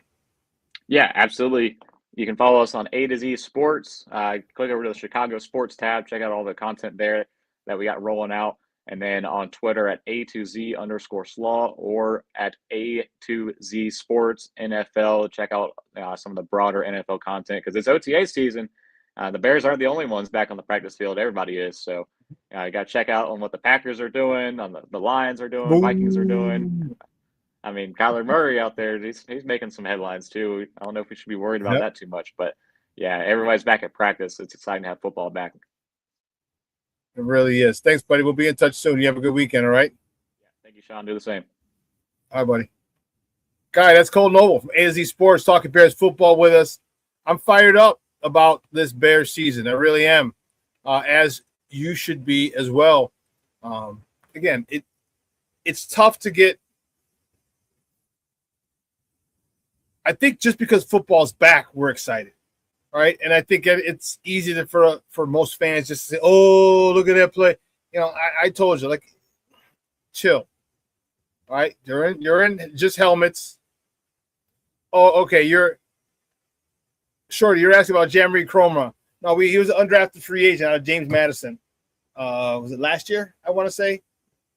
S4: Yeah, absolutely. You can follow us on A to Z Sports. Click over to the Chicago Sports tab. Check out all the content there that we got rolling out. And then on Twitter at A2Z_Slaw or at A2Z Sports NFL. Check out some of the broader NFL content because it's OTA season. The Bears aren't the only ones back on the practice field. Everybody is. So you got to check out on what the Packers are doing, on the Lions are doing, Vikings are doing. I mean, Kyler Murray out there, he's making some headlines too. I don't know if we should be worried about that too much, but yeah, everybody's back at practice. It's exciting to have football back. It really is. Thanks, buddy. We'll be in touch soon. You have a good weekend, all right? Yeah, thank you, Shawn. Do the same. All right, buddy. Guy, that's Kole Noble from A to Z Sports talking Bears football with us. I'm fired up about this Bears season. I really am, as you should be as well. Again, it's tough to get. I think just because football's back, we're excited, all right? And I think it's easy for most fans just to say, "Oh, look at that play." I told you, like, chill, all right? You're in just helmets. Oh, okay. Shorty, you're asking about Jamari Chroma. No, he was an undrafted free agent out of James Madison. Was it last year? I want to say.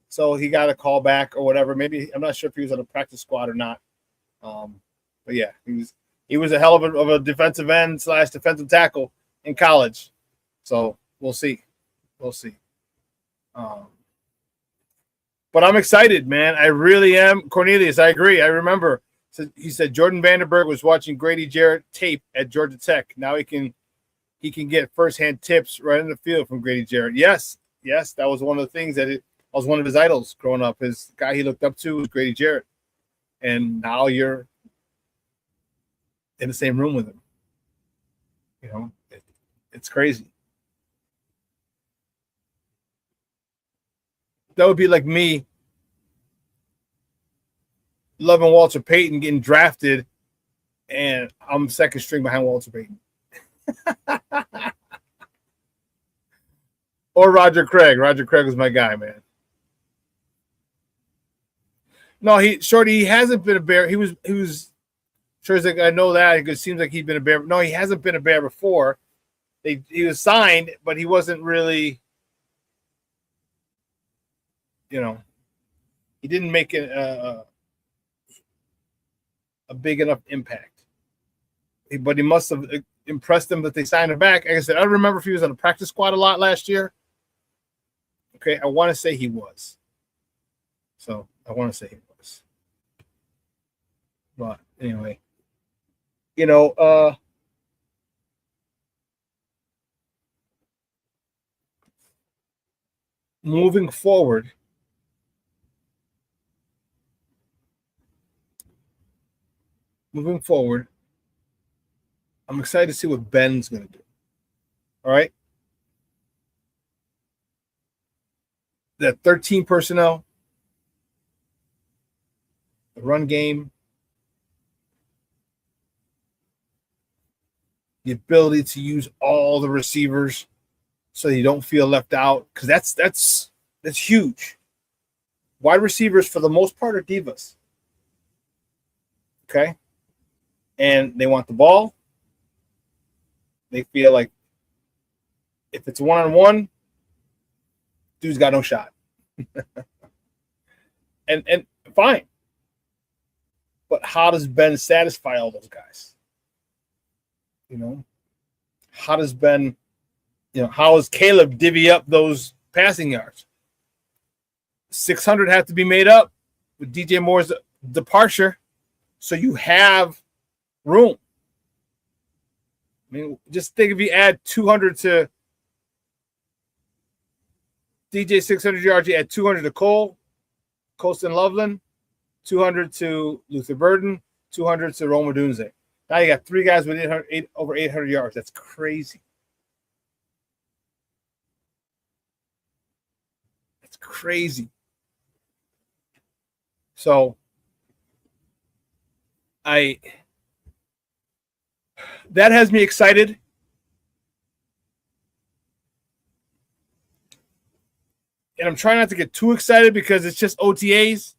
S4: So he got a call back or whatever. Maybe I'm not sure if he was on the practice squad or not. But yeah, he was a hell of a defensive end / defensive tackle in college. So we'll see. But I'm excited, man. I really am. Cornelius, I agree. I remember So he said Jordan Vandenberg was watching Grady Jarrett tape at Georgia Tech. Now he can get firsthand tips right in the field from Grady Jarrett. Yes, that was one of the things that was one of his idols growing up. His guy he looked up to was Grady Jarrett, and now you're in the same room with him. You know, it's crazy. That would be like me loving Walter Payton, getting drafted, and I'm second string behind Walter Payton. Or Roger Craig. Roger Craig was my guy, man. No, he hasn't been a Bear. He was sure as like, I know that. It seems like he'd been a Bear. No, he hasn't been a Bear before. He was signed, but he wasn't really, you know, he didn't make a big enough impact. But he must have impressed them that they signed him back. Like I said, I don't remember if he was on the practice squad a lot last year. Okay, I want to say he was. So I want to say he was. But anyway, you know, moving forward, I'm excited to see what Ben's going to do. All right. That 13 personnel, the run game, the ability to use all the receivers so you don't feel left out, because that's huge. Wide receivers, for the most part, are divas. Okay? And they want the ball. They feel like if it's one-on-one, dude's got no shot. and fine. But how does Ben satisfy all those guys? You know? How does Ben, how does Caleb divvy up those passing yards? 600 have to be made up with DJ Moore's departure, so you have room. I mean, just think if you add 200 to DJ 600 yards, you add 200 to Cole, Colston Loveland, 200 to Luther Burden, 200 to Roma Dunze. Now you got three guys with over 800 yards. That's crazy. That's crazy. So that has me excited. And I'm trying not to get too excited because it's just OTAs.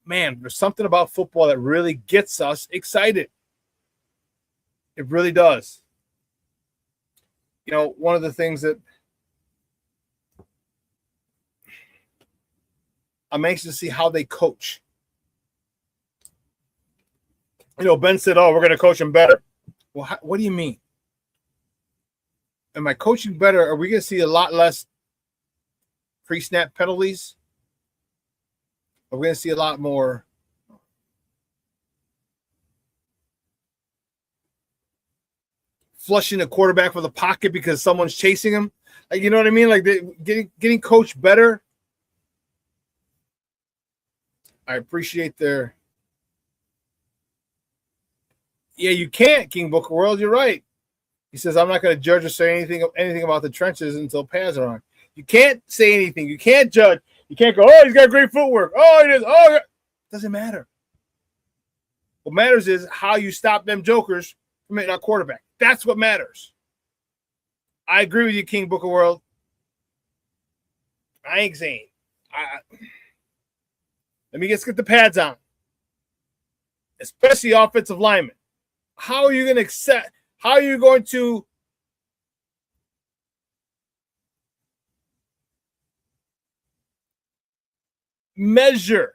S4: Man, there's something about football that really gets us excited. It really does. One of the things that I'm anxious to see how they coach. Ben said, we're going to coach them better. Well, what do you mean? Am I coaching better? Are we going to see a lot less pre-snap penalties? Are we going to see a lot more flushing the quarterback for the pocket because someone's chasing him? Like, you know what I mean? Like getting coached better. I appreciate their. Yeah, you can't, King Booker World. You're right. He says, I'm not going to judge or say anything about the trenches until pads are on. You can't say anything. You can't judge. You can't go, he's got great footwork. It is. It doesn't matter. What matters is how you stop them jokers from hitting our quarterback. That's what matters. I agree with you, King Booker World. I ain't saying. Let me just get the pads on. Especially offensive linemen. How are you going to accept? How are you going to measure?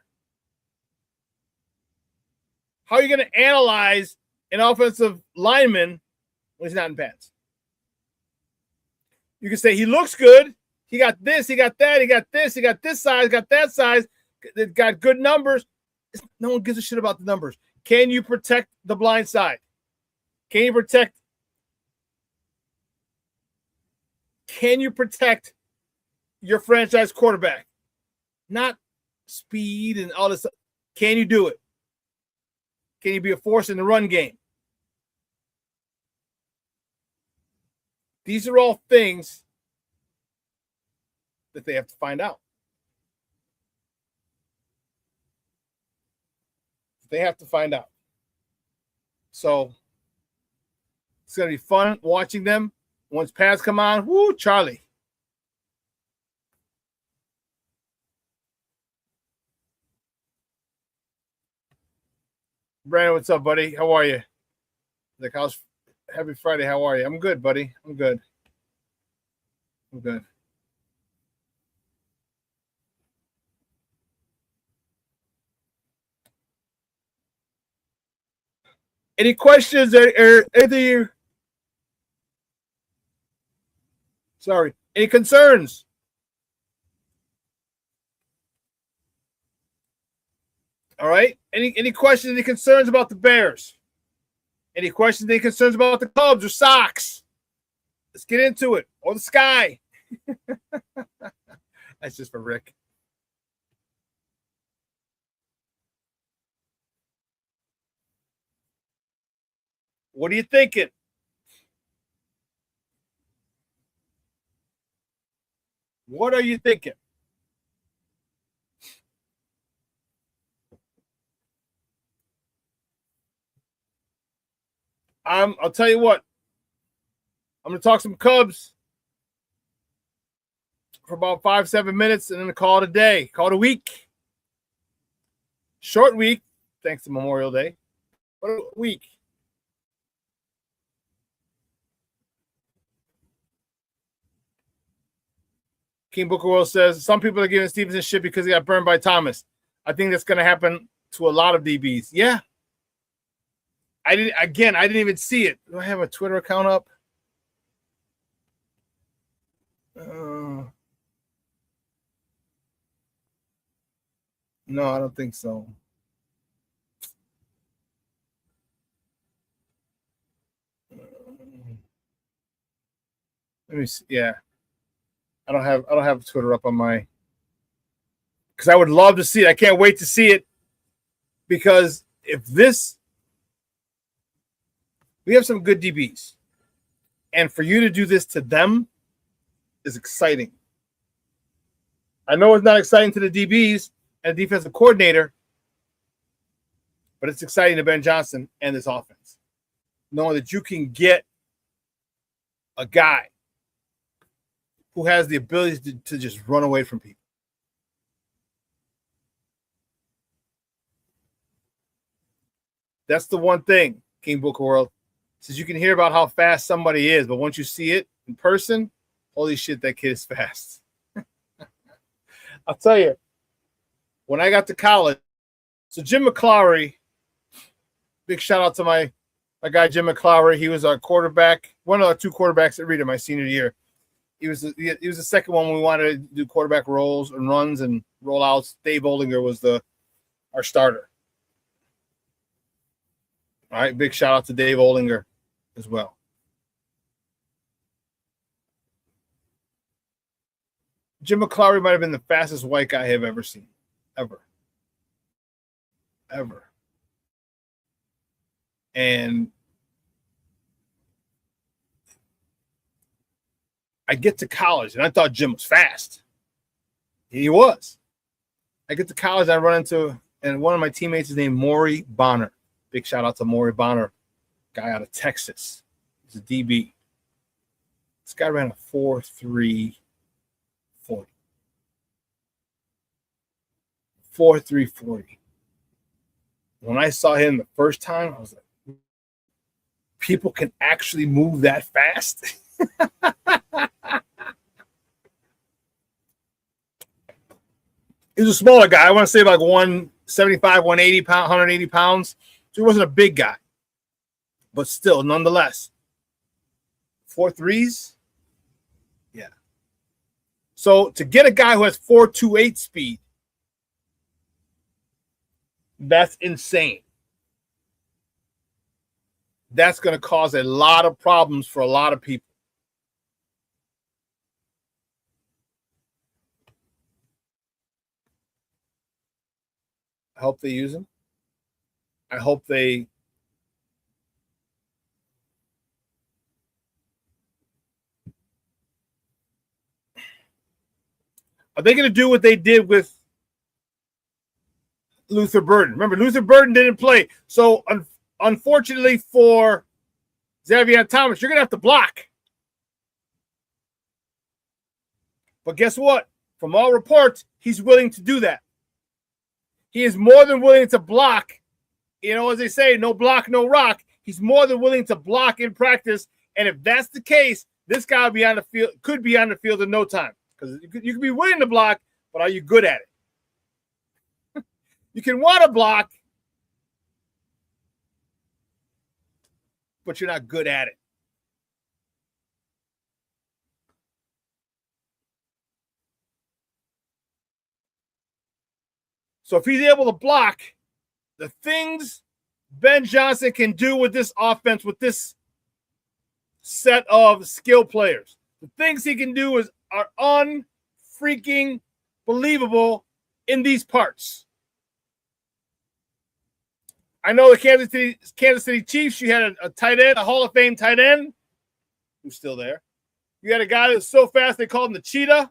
S4: How are you going to analyze an offensive lineman when he's not in pads? You can say he looks good. He got this, he got that, he got this, he got this size, got that size, got good numbers. No one gives a shit about the numbers. Can you protect the blind side? Can you protect your franchise quarterback? Not speed and all this. Can you do it? Can you be a force in the run game? These are all things that they have to find out. They have to find out. So it's going to be fun watching them. Once pads come on, whoo, Charlie. Brandon, what's up, buddy? How are you? Like, how's happy Friday? How are you? I'm good, buddy. I'm good. Any questions or anything? Sorry. Any concerns? All right. Any questions, any concerns about the Bears? Any questions, any concerns about the Cubs or Sox? Let's get into it. Or the Sky. That's just for Rick. What are you thinking? What are you thinking? I'll tell you what. I'm going to talk some Cubs for about 5-7 minutes and then call it a day. Call it a week. Short week, thanks to Memorial Day. But a week. King Booker Will says, some people are giving Stevenson shit because he got burned by Thomas. I think that's going to happen to a lot of DBs. Yeah. I didn't even see it. Do I have a Twitter account up? No, I don't think so. Let me see. Yeah. I don't have Twitter up on my, because I would love to see it. I can't wait to see it, because if this, we have some good DBs, and for you to do this to them is exciting. I know it's not exciting to the DBs and the defensive coordinator, but it's exciting to Ben Johnson and this offense, knowing that you can get a guy who has the ability to just run away from people. That's the one thing, King Booker World, says you can hear about how fast somebody is, but once you see it in person, holy shit, that kid is fast. I'll tell you, when I got to college, so Jim McClowry, big shout out to my guy Jim McClowry. He was our quarterback, one of our two quarterbacks at Reader my senior year. He was the second one when we wanted to do quarterback rolls and runs and rollouts. Dave Oldinger was our starter. All right, big shout out to Dave Oldinger as well. Jim McClowry might have been the fastest white guy I have ever seen. Ever. And I get to college, and I thought Jim was fast. He was. I get to college, I run into, and one of my teammates is named Maury Bonner. Big shout out to Maury Bonner, guy out of Texas. He's a DB. This guy ran a 4.3 40. 4.3 40. When I saw him the first time, I was like, people can actually move that fast? He was a smaller guy. I want to say like 175, 180 pounds, 180 pounds. So he wasn't a big guy. But still, nonetheless, 4.3s? Yeah. So to get a guy who has 4.28 speed, that's insane. that's going to cause a lot of problems for a lot of people. I hope they use him. I hope they are they going to do what they did with Luther Burden? Remember, Luther Burden didn't play. So unfortunately for Xavier Thomas, you're going to have to block. But guess what? From all reports, he's willing to do that. He is more than willing to block. You know, as they say, no block, no rock. He's more than willing to block in practice. And if that's the case, this guy will be on the field, could be on the field in no time. Because you could be willing to block, but are you good at it? You can want to block, but you're not good at it. So if he's able to block, the things Ben Johnson can do with this offense, with this set of skill players, the things he can do are unfreaking believable in these parts. I know the Kansas City Chiefs, you had a tight end, a Hall of Fame tight end, who's still there. You had a guy that was so fast they called him the Cheetah.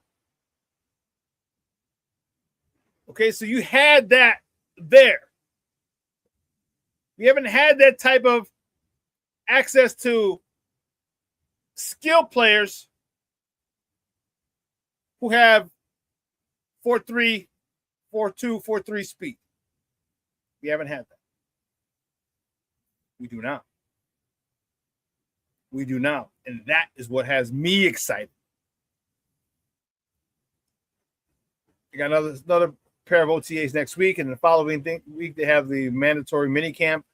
S4: Okay, so you had that there. We haven't had that type of access to skill players who have 4.3, 4.2, 4.3 speed. We haven't had that. We do now. We do now. And that is what has me excited. We got another pair of OTAs next week, and the following week they have the mandatory mini camp.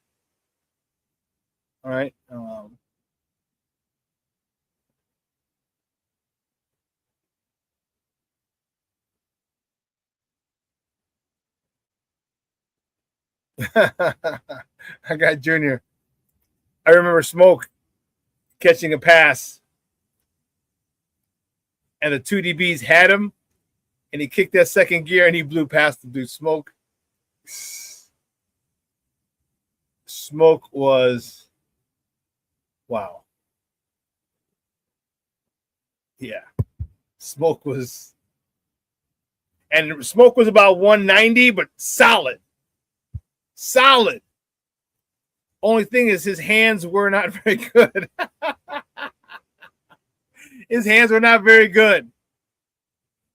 S4: All right. I got Junior. I remember Smoke catching a pass, and the two DBs had him, and he kicked that second gear, and he blew past the dude. Smoke was, wow. Yeah. Smoke was about 190, but solid. Solid. Only thing is his hands were not very good. His hands were not very good.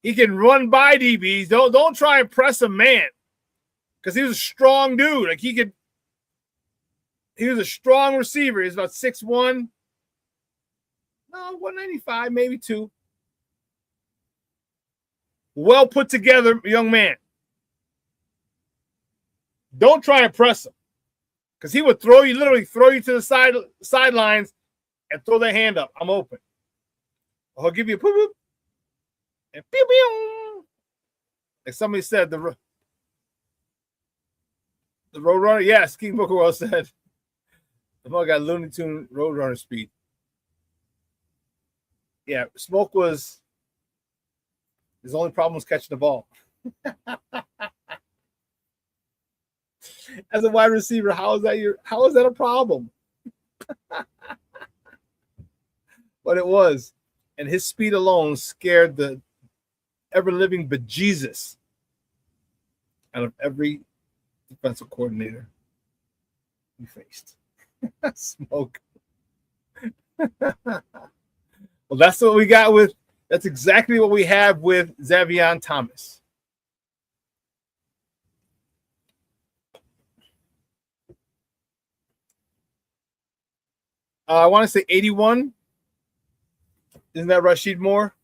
S4: He can run by DBs. Don't try and press a man, because he was a strong dude. Like he was a strong receiver. He was about 6'1". No, 195, maybe 2. Well put together young man. Don't try and press him, because he would literally throw you to the sidelines and throw their hand up. I'm open. Or he'll give you a poop and pew pew. Like somebody said, the Roadrunner. Yes, King Booker well said. The mug got Looney Tune Roadrunner speed. Yeah, Smoke was his only problem was catching the ball. As a wide receiver, how is that a problem? But it was. And his speed alone scared the ever-living bejesus out of every defensive coordinator we faced. Smoke. Well, that's what we got with. That's exactly what we have with Xavier Thomas. I want to say 81. Isn't that Rashid Moore?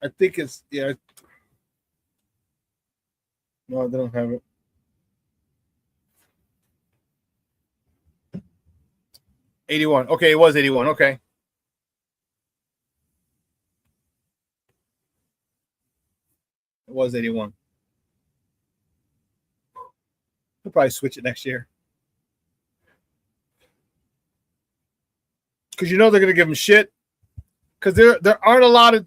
S4: I think it's, yeah. No, they don't have it. '81. Okay, it was 81. Okay. It was 81. He'll probably switch it next year. Because you know they're going to give him shit. Because there aren't a lot of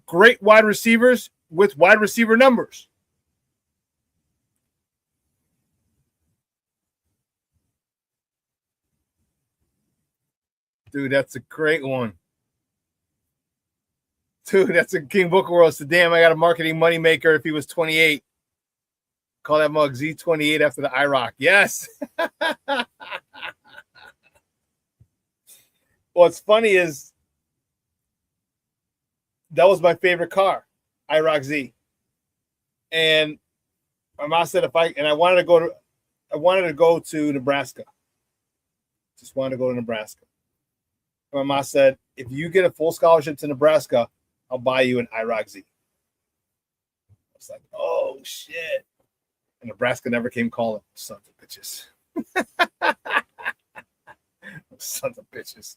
S4: great wide receivers with wide receiver numbers. Dude, that's a great one. Dude, that's a King Booker World. So damn, I got a marketing moneymaker if he was 28. Call that mug Z28 after the IROC. Yes. What's funny is that was my favorite car, IROC Z. And my mom said I wanted to go to Nebraska. Just wanted to go to Nebraska. My mom said, if you get a full scholarship to Nebraska, I'll buy you an IROC Z. I was like, oh, shit. And Nebraska never came calling. Sons of bitches. Sons of bitches.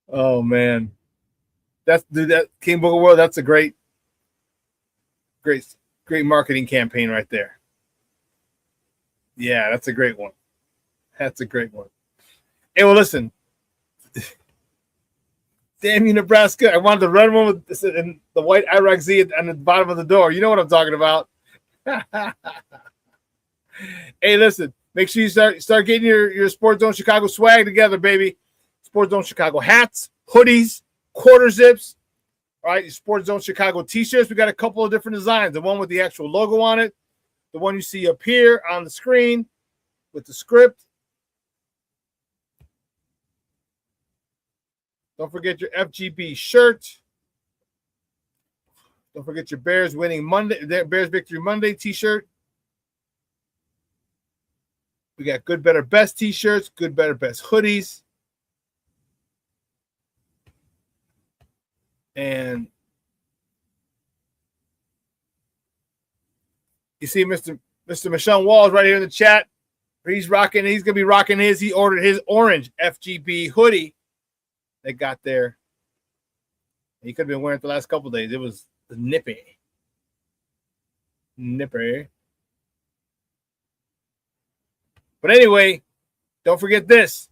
S4: Oh, man. That King Booker World, that's a great marketing campaign right there. Yeah, that's a great one. That's a great one. Hey, well, listen. Damn you, Nebraska. I wanted the red one with this and the white IROC Z on the bottom of the door. You know what I'm talking about. Hey, listen. Make sure you start getting your Sports Zone Chicago swag together, baby. Sports Zone Chicago hats, hoodies, quarter zips. All right, your Sports Zone Chicago t-shirts. We got a couple of different designs. The one with the actual logo on it. The one you see up here on the screen with the script. Don't forget your FGB shirt. Don't forget your Bears Victory Monday t-shirt. We got Good, Better, Best t-shirts, Good, Better, Best hoodies. And you see Mr. Michelle Walls right here in the chat. He's going to be rocking his. He ordered his orange FGB hoodie. They got there. He could have been wearing it the last couple of days. It was nippy. But anyway, don't forget this.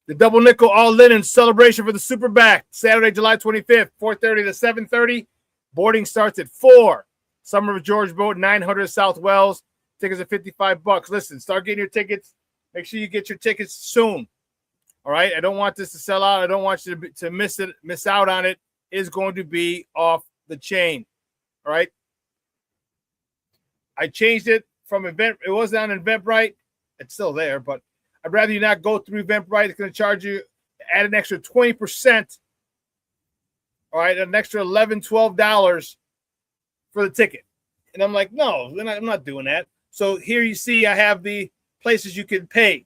S4: The double nickel all linen celebration for the SuperBack. Saturday, July 25th, 4:30 to 7:30. Boarding starts at 4. Summer of George Boat, 900 South Wells. Tickets are $55. Listen, start getting your tickets. Make sure you get your tickets soon. All right, I don't want this to sell out. I don't want you to miss out on it. It's going to be off the chain. All right. I changed it from Event. It wasn't on Eventbrite. It's still there, but I'd rather you not go through Eventbrite. It's going to charge you, add an extra 20%. All right, an extra $11, $12 for the ticket. And I'm like, no, I'm not doing that. So here you see I have the places you can pay.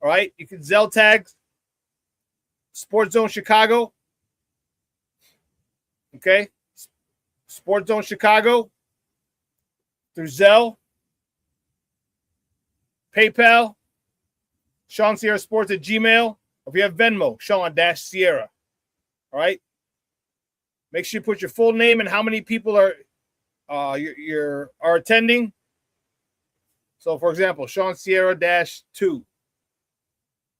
S4: All right, you can Zelle tag Sports Zone Chicago. Okay, Sports Zone Chicago through Zelle, PayPal, ShawnSierraSports at Gmail. If you have Venmo, Shawn-Sierra. All right, make sure you put your full name and how many people are attending. So, for example, ShawnSierra-2.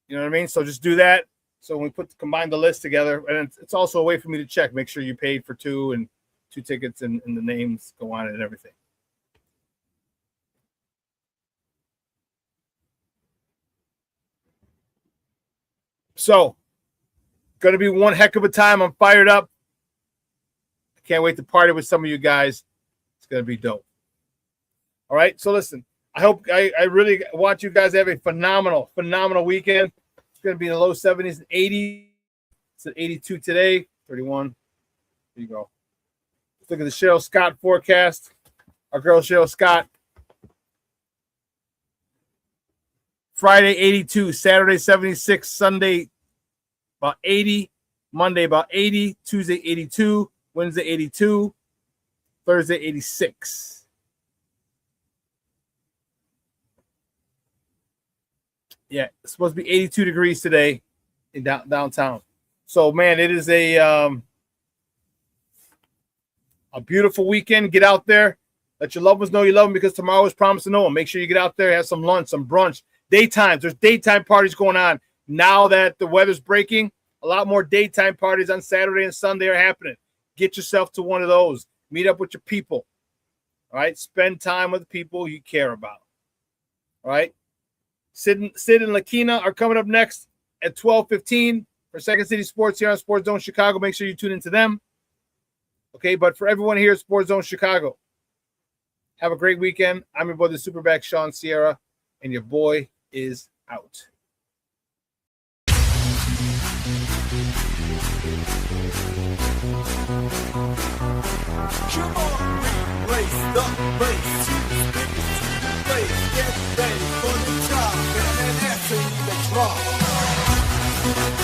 S4: You know what I mean? So just do that. So when we combine the list together, and it's also a way for me to check, make sure you paid for 2 and 2 tickets and the names go on it and everything. So, going to be one heck of a time. I'm fired up. I can't wait to party with some of you guys. It's going to be dope. All right. So listen, I really want you guys to have a phenomenal weekend. It's going to be in the low 70s and 80s. It's at 82 today, 31. There you go. Let's look at the Cheryl Scott forecast. Our girl Cheryl Scott. Friday, 82. Saturday, 76. Sunday, about 80. Monday, about 80. Tuesday, 82. Wednesday, 82. Thursday, 86. Yeah, it's supposed to be 82 degrees today in downtown. So, man, it is a a beautiful weekend. Get out there. Let your loved ones know you love them because tomorrow is promised to know them. Make sure you get out there, have some lunch, some brunch. Daytimes. There's daytime parties going on. Now that the weather's breaking, a lot more daytime parties on Saturday and Sunday are happening. Get yourself to one of those. Meet up with your people. All right? Spend time with the people you care about. All right? Sid and Lakina are coming up next at 12:15 for Second City Sports here on Sports Zone Chicago. Make sure you tune into them. Okay, but for everyone here at Sports Zone Chicago, have a great weekend. I'm your boy, the SuperBack, Shawn Sierra, and your boy is out.
S11: Come on, race the race. Get ready for the top and an S in the drop.